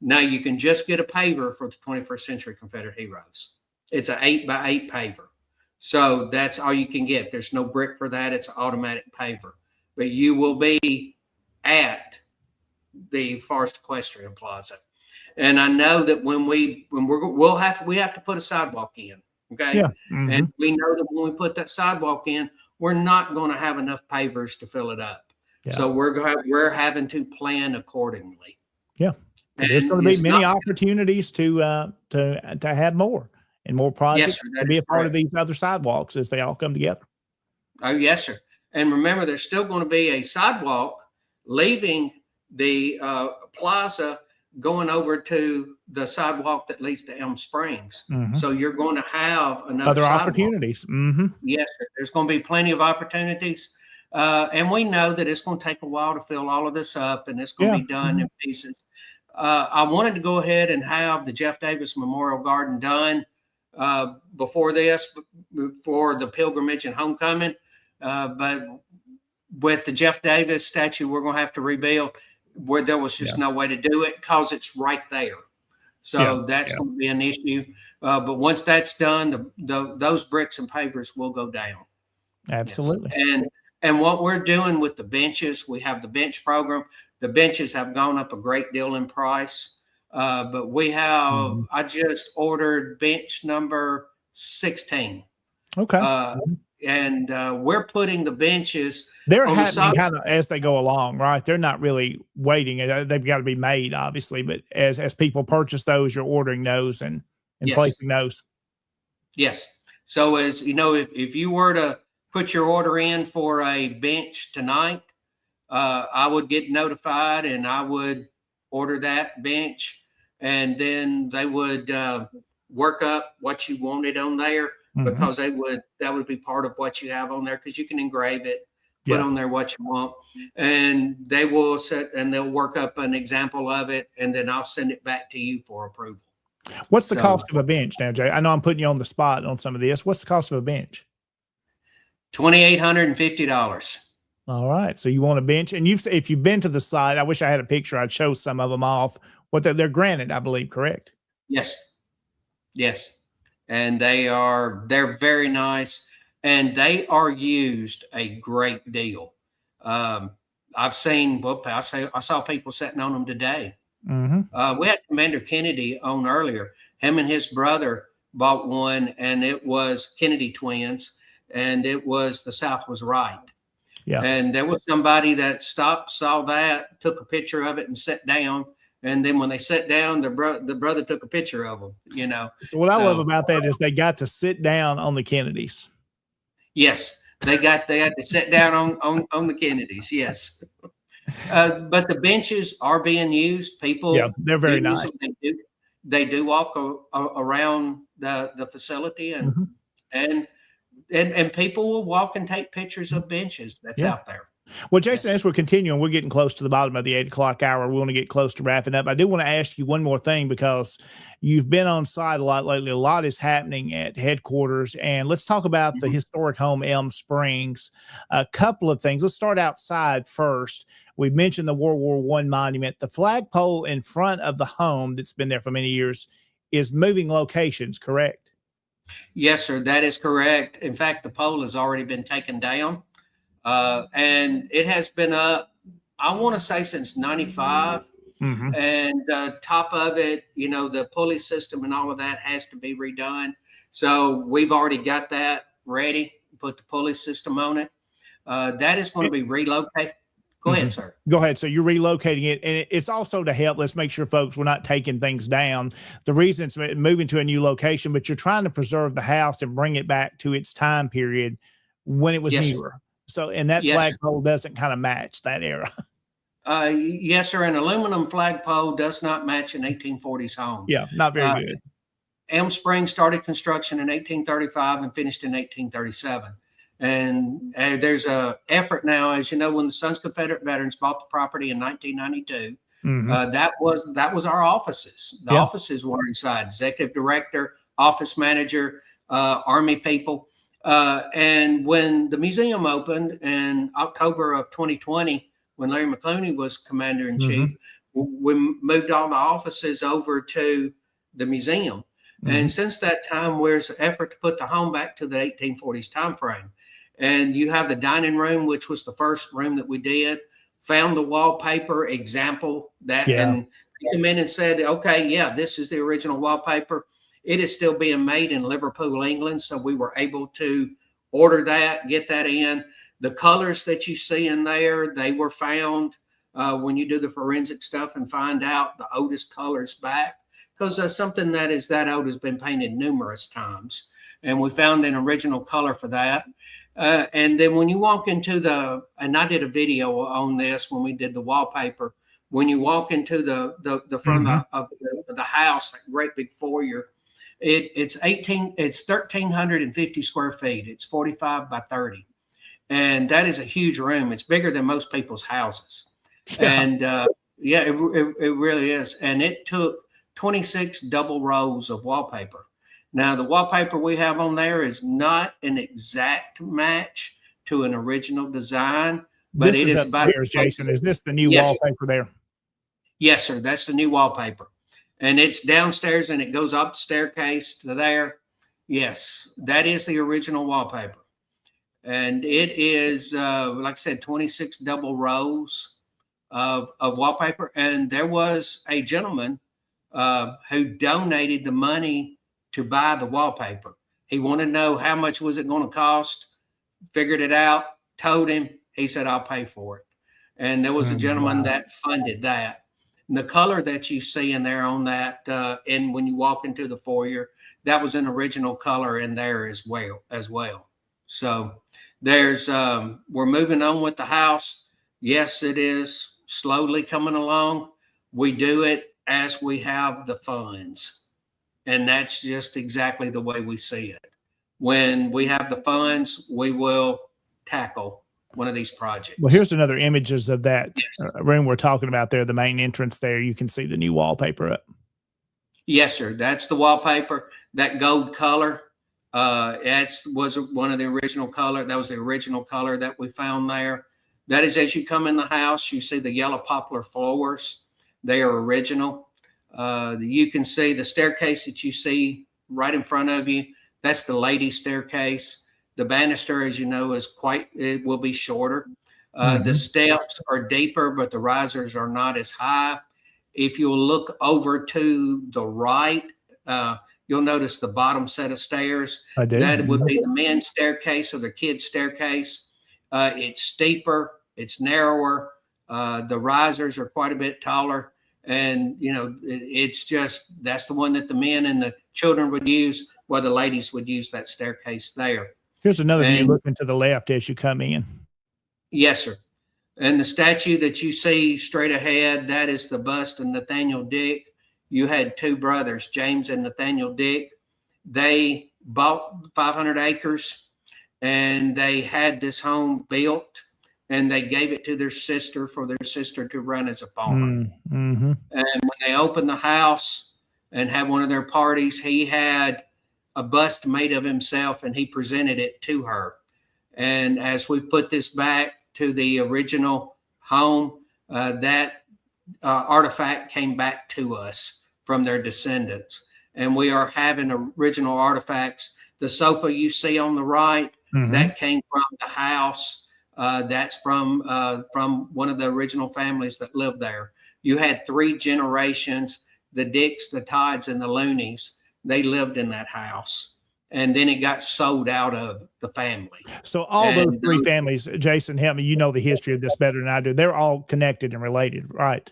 Speaker 2: Now you can just get a paver for the 21st Century Confederate Heroes. It's an 8x8 paver. So that's all you can get. There's no brick for that. It's an automatic paver. But you will be at the Forest Equestrian Plaza. And I know that we have to put a sidewalk in. Okay. Yeah. And we know that when we put that sidewalk in, we're not going to have enough pavers to fill it up. Yeah. So we're having to plan accordingly.
Speaker 1: Yeah. There's going to be many opportunities to have more and more projects to be a part of these other sidewalks as they all come together.
Speaker 2: Oh, yes, sir. And remember, there's still going to be a sidewalk leaving the plaza, going over to the sidewalk that leads to Elm Springs. So you're going to have another
Speaker 1: other
Speaker 2: sidewalk.
Speaker 1: Opportunities.
Speaker 2: Yes, sir. There's going to be plenty of opportunities. And we know that it's going to take a while to fill all of this up, and it's going to be done in pieces. I wanted to go ahead and have the Jeff Davis Memorial Garden done before the pilgrimage and homecoming. But with the Jeff Davis statue, we're going to have to rebuild, where there was just no way to do it because it's right there. So that's going to be an issue. But once that's done, those bricks and pavers will go down.
Speaker 1: Absolutely.
Speaker 2: Yes. And what we're doing with the benches, we have the bench program. The benches have gone up a great deal in price. But we have, I just ordered bench number 16.
Speaker 1: Okay.
Speaker 2: And we're putting the benches.
Speaker 1: They're happening kind of as they go along, right? They're not really waiting. They've got to be made, obviously. But as people purchase those, you're ordering those and placing those.
Speaker 2: Yes. So as you know, if you were to put your order in for a bench tonight, I would get notified and I would order that bench, and then they would work up what you wanted on there, because that would be part of what you have on there, because you can engrave it, put on there what you want, and they will set and they'll work up an example of it, and then I'll send it back to you for approval.
Speaker 1: What's the cost of a bench now, Jay? I know I'm putting you on the spot on some of this. What's the cost of a bench?
Speaker 2: $2,850.
Speaker 1: All right. So you want a bench, and if you've been to the site, I wish I had a picture. I'd show some of them off. What they're granite, I believe, correct?
Speaker 2: Yes. Yes. And they're very nice, and they are used a great deal. I've seen, I saw people sitting on them today. We had Commander Kennedy on earlier. Him and his brother bought one, and it was Kennedy twins, and it was the South was right. Yeah. And there was somebody that stopped, saw that, took a picture of it, and sat down. And then when they sat down, the brother took a picture of them.
Speaker 1: So what I love about that is they got to sit down on the Kennedys.
Speaker 2: Yes, they had to sit down on the Kennedys. Yes. But the benches are being used. People,
Speaker 1: they're very nice.
Speaker 2: They do walk around the facility, and people will walk and take pictures of benches that's out there.
Speaker 1: Well, Jason, as we're continuing, we're getting close to the bottom of the 8 o'clock hour. We want to get close to wrapping up. I do want to ask you one more thing, because you've been on site a lot lately. A lot is happening at headquarters, and let's talk about the historic home, Elm Springs. A couple of things. Let's start outside first. We mentioned the World War I monument. The flagpole in front of the home that's been there for many years is moving locations, correct?
Speaker 2: Yes, sir. That is correct. In fact, the pole has already been taken down. And it has been up, I want to say, since 95. And top of it, the pulley system and all of that has to be redone. So we've already got that ready, put the pulley system on it. That is going to be relocated. Go ahead, sir.
Speaker 1: Go ahead. So you're relocating it, and it's also to help. Let's make sure, folks, we're not taking things down. The reason it's moving to a new location, but you're trying to preserve the house and bring it back to its time period when it was newer. So, and that flagpole doesn't kind of match that era.
Speaker 2: Yes, sir. An aluminum flagpole does not match an 1840s home.
Speaker 1: Yeah, not very good.
Speaker 2: Elm Springs started construction in 1835 and finished in 1837. And there's a effort now, as you know, when the Sons Confederate Veterans bought the property in 1992, that was our offices. The offices were inside: executive director, office manager, Army people. And when the museum opened in October of 2020, when Larry McClooney was commander-in-chief, we moved all the offices over to the museum. And since that time, there's an effort to put the home back to the 1840s time frame. And you have the dining room, which was the first room that we did, found the wallpaper example that, and they came in and said, okay, this is the original wallpaper. It is still being made in Liverpool, England. So we were able to order that, get that in. The colors that you see in there, they were found when you do the forensic stuff and find out the oldest colors back, because something that is that old has been painted numerous times. And we found an original color for that. And then when you walk into and I did a video on this when we did the wallpaper, when you walk into the front of the house, that great big foyer, it's 1,350 square feet. It's 45 by 30. And that is a huge room. It's bigger than most people's houses. And it really is. And it took 26 double rows of wallpaper. Now, the wallpaper we have on there is not an exact match to an original design, but it is about.
Speaker 1: Jason, is this the new wallpaper there?
Speaker 2: Yes, sir. That's the new wallpaper. And it's downstairs and it goes up the staircase to there. Yes, that is the original wallpaper. And it is, like I said, 26 double rows of wallpaper. And there was a gentleman who donated the money to buy the wallpaper. He wanted to know how much was it going to cost, figured it out, told him, he said, I'll pay for it. And there was a gentleman that funded that. And the color that you see in there on that, and when you walk into the foyer, that was an original color in there as well. So there's, we're moving on with the house. Yes, it is slowly coming along. We do it as we have the funds. And that's just exactly the way we see it. When we have the funds, we will tackle one of these projects.
Speaker 1: Well, here's another images of that room we're talking about there, the main entrance there. You can see the new wallpaper up.
Speaker 2: Yes, sir. That's the wallpaper. That gold color, was one of the original color. That was the original color that we found there. That is, as you come in the house, you see the yellow poplar floors. They are original. You can see the staircase that you see right in front of you. That's the ladies' staircase. The banister, as you know, it will be shorter. The steps are deeper, but the risers are not as high. If you'll look over to the right, you'll notice the bottom set of stairs.
Speaker 1: I do.
Speaker 2: That would be the men's staircase or the kids' staircase. It's steeper, it's narrower. The risers are quite a bit taller. And, it's just, that's the one that the men and the children would use, while the ladies would use that staircase there.
Speaker 1: Here's another view looking to the left as you come in.
Speaker 2: Yes, sir. And the statue that you see straight ahead, that is the bust of Nathaniel Dick. You had two brothers, James and Nathaniel Dick. They bought 500 acres and they had this home built, and they gave it to their sister for their sister to run as a farmer. And when they opened the house and had one of their parties, he had a bust made of himself and he presented it to her. And as we put this back to the original home, that artifact came back to us from their descendants. And we are having original artifacts. The sofa you see on the right, that came from the house. That's from one of the original families that lived there. You had 3 generations, the Dicks, the Todds, and the Loonies. They lived in that house. And then it got sold out of the family.
Speaker 1: So those 3 families, Jason, help me, you know the history of this better than I do. They're all connected and related, right?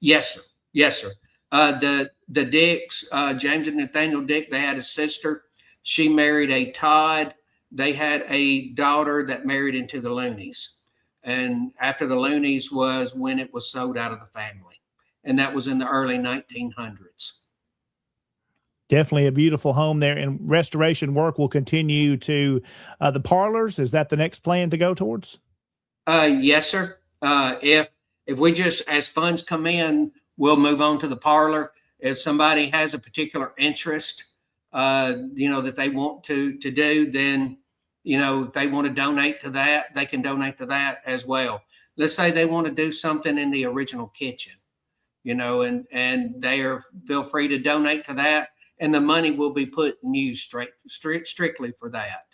Speaker 2: Yes, sir. Yes, sir. The Dicks, James and Nathaniel Dick, they had a sister. She married a Todd. They had a daughter that married into the Loonies. And after the Loonies was when it was sold out of the family. And that was in the early 1900s.
Speaker 1: Definitely a beautiful home there, and restoration work will continue to the parlors. Is that the next plan to go towards?
Speaker 2: Yes, sir. If we just, as funds come in, we'll move on to the parlor. If somebody has a particular interest, that they want to do, then, if they want to donate to that, they can donate to that as well. Let's say they want to do something in the original kitchen, and they feel free to donate to that. And the money will be put and used strictly for that.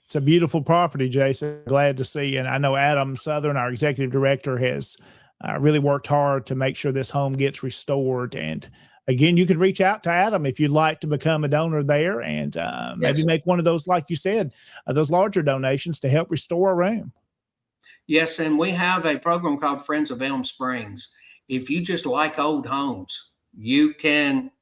Speaker 1: It's a beautiful property, Jason. Glad to see. And I know Adam Southern, our executive director, has really worked hard to make sure this home gets restored. And again, you can reach out to Adam if you'd like to become a donor there, and maybe make one of those, like you said, those larger donations to help restore a room.
Speaker 2: Yes, and we have a program called Friends of Elm Springs. If you just like old homes, you can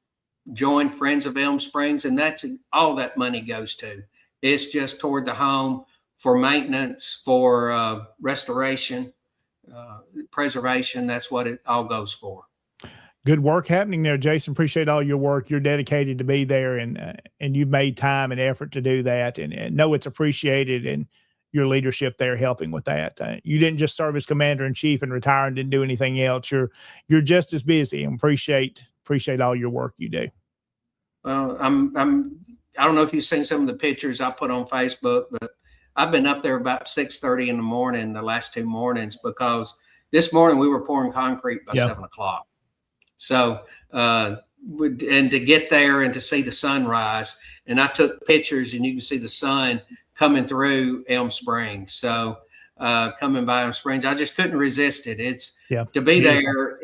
Speaker 2: join Friends of Elm Springs, and that's all that money goes to. It's just toward the home, for maintenance, for restoration, preservation. That's what it all goes for.
Speaker 1: Good work happening there, Jason. Appreciate all your work. You're dedicated to be there, and you've made time and effort to do that, and know it's appreciated, and your leadership there helping with that. You didn't just serve as commander in chief and retire and didn't do anything else. You're just as busy, and appreciate all your work you do.
Speaker 2: Well, I don't know if you've seen some of the pictures I put on Facebook, but I've been up there about 6:30 in the morning the last 2 mornings, because this morning we were pouring concrete by 7 o'clock. So, and to get there and to see the sunrise, and I took pictures, and you can see the sun coming through Elm Springs. So, coming by Elm Springs, I just couldn't resist it. To be there.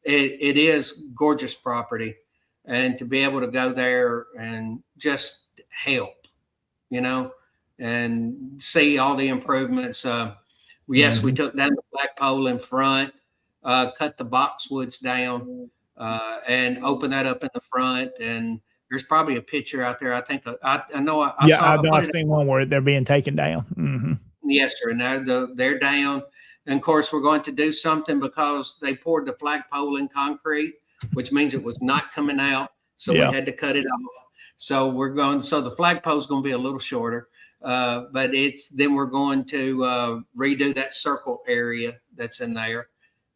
Speaker 2: It is gorgeous property, and to be able to go there and just help, and see all the improvements. Yes, we took down the flagpole in front, cut the boxwoods down, and opened that up in the front. And there's probably a picture out there. I think I know. I've
Speaker 1: seen one where they're being taken down.
Speaker 2: Yes, sir. And they're down. And of course, we're going to do something because they poured the flagpole in concrete, which means it was not coming out. So we had to cut it off. So so the flagpole is going to be a little shorter, but then we're going to redo that circle area that's in there.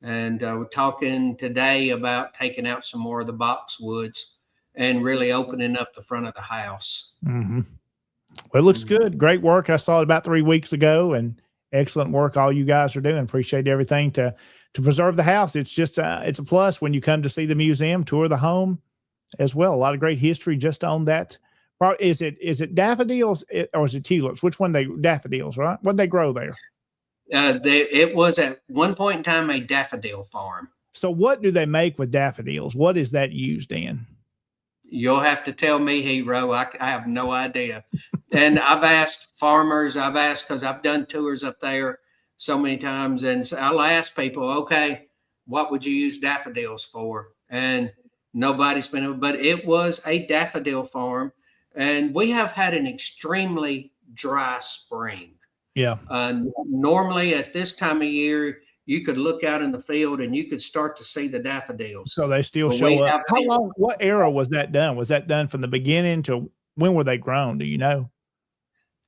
Speaker 2: And we're talking today about taking out some more of the boxwoods and really opening up the front of the house.
Speaker 1: Mm-hmm. Well, it looks good. Great work. I saw it about 3 weeks ago, and excellent work all you guys are doing. Appreciate everything to preserve the house. It's just it's a plus when you come to see the museum, tour the home as well. A lot of great history just on that. Is it daffodils or is it tulips? Which one? Daffodils, right? What they grow there?
Speaker 2: It was at one point in time a daffodil farm.
Speaker 1: So what do they make with daffodils? What is that used in?
Speaker 2: You'll have to tell me, Hero. I have no idea. And I've asked farmers, because I've done tours up there so many times. And so I'll ask people, okay, what would you use daffodils for? And nobody's been able, but it was a daffodil farm. And we have had an extremely dry spring.
Speaker 1: Yeah.
Speaker 2: Normally at this time of year, you could look out in the field and you could start to see the daffodils.
Speaker 1: So they still show up. How long? What era was that done? Was that done from the beginning to when were they grown? Do you know?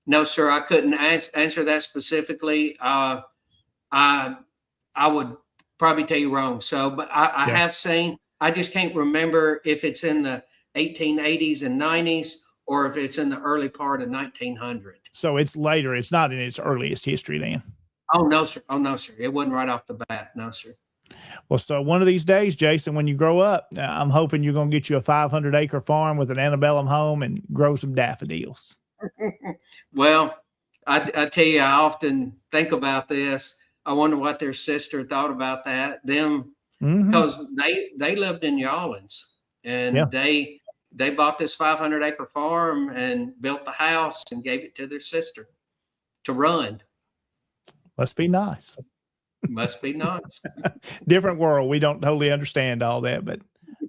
Speaker 2: No, sir. I couldn't answer that specifically. I would probably tell you wrong. So, but I have seen. I just can't remember if it's in the 1880s and 90s or if it's in the early part of 1900.
Speaker 1: So it's later. It's not in its earliest history then.
Speaker 2: Oh, no, sir. Oh, no, sir. It wasn't right off the bat. No, sir.
Speaker 1: Well, so one of these days, Jason, when you grow up, I'm hoping you're going to get you a 500-acre farm with an antebellum home and grow some daffodils.
Speaker 2: Well, I tell you, I often think about this. I wonder what their sister thought about that. Them, because they lived in New Orleans, and they bought this 500-acre farm and built the house and gave it to their sister to run.
Speaker 1: Must be nice.
Speaker 2: Must be nice.
Speaker 1: Different world. We don't totally understand all that, but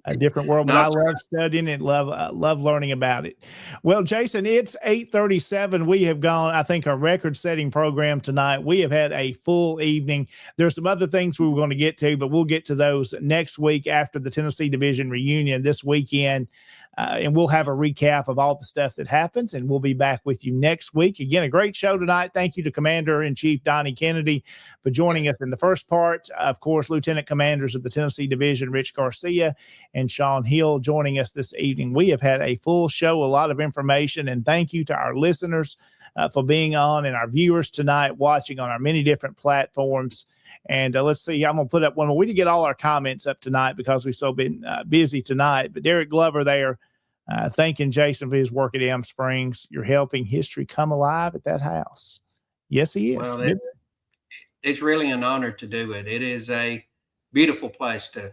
Speaker 1: a different world. But I love studying and love learning about it. Well, Jason, it's 8:37. We have gone, I think, a record-setting program tonight. We have had a full evening. There's some other things we were going to get to, but we'll get to those next week after the Tennessee Division reunion this weekend. And we'll have a recap of all the stuff that happens, and we'll be back with you next week. Again, a great show tonight. Thank you to Commander-in-Chief Donnie Kennedy for joining us in the first part. Of course, Lieutenant Commanders of the Tennessee Division, Rich Garcia and Sean Hill, joining us this evening. We have had a full show, a lot of information, and thank you to our listeners for being on and our viewers tonight watching on our many different platforms. And let's see, I'm going to put up one more. We didn't get all our comments up tonight because we've so been busy tonight. But Derek Glover there, thanking Jason for his work at Elm Springs. You're helping history come alive at that house. Yes, he is.
Speaker 2: Well, it's really an honor to do it. It is a beautiful place to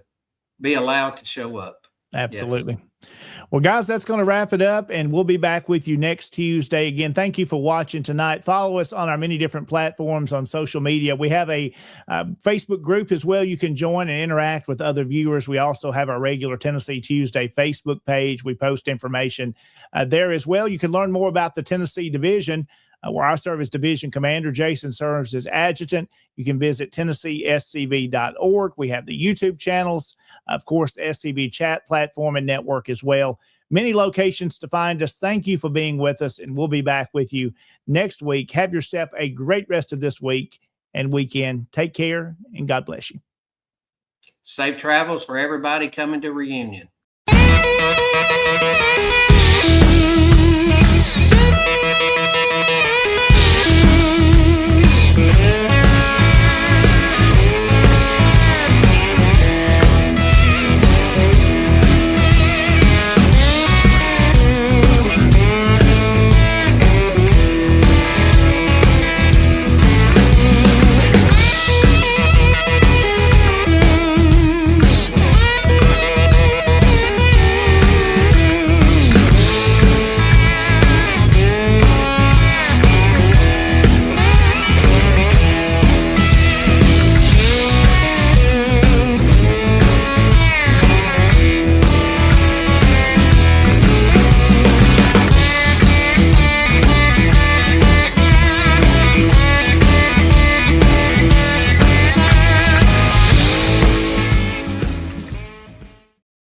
Speaker 2: be allowed to show up.
Speaker 1: Absolutely. Yes. Well, guys, that's going to wrap it up, and we'll be back with you next Tuesday. Again, thank you for watching tonight. Follow us on our many different platforms on social media. We have a Facebook group as well. You can join and interact with other viewers. We also have our regular Tennessee Tuesday Facebook page. We post information there as well. You can learn more about the Tennessee Division, where I serve as Division Commander. Jason serves as Adjutant. You can visit TennesseeSCV.org. We have the YouTube channels, of course, the SCV chat platform and network as well. Many locations to find us. Thank you for being with us, and we'll be back with you next week. Have yourself a great rest of this week and weekend. Take care, and God bless you.
Speaker 2: Safe travels for everybody coming to reunion.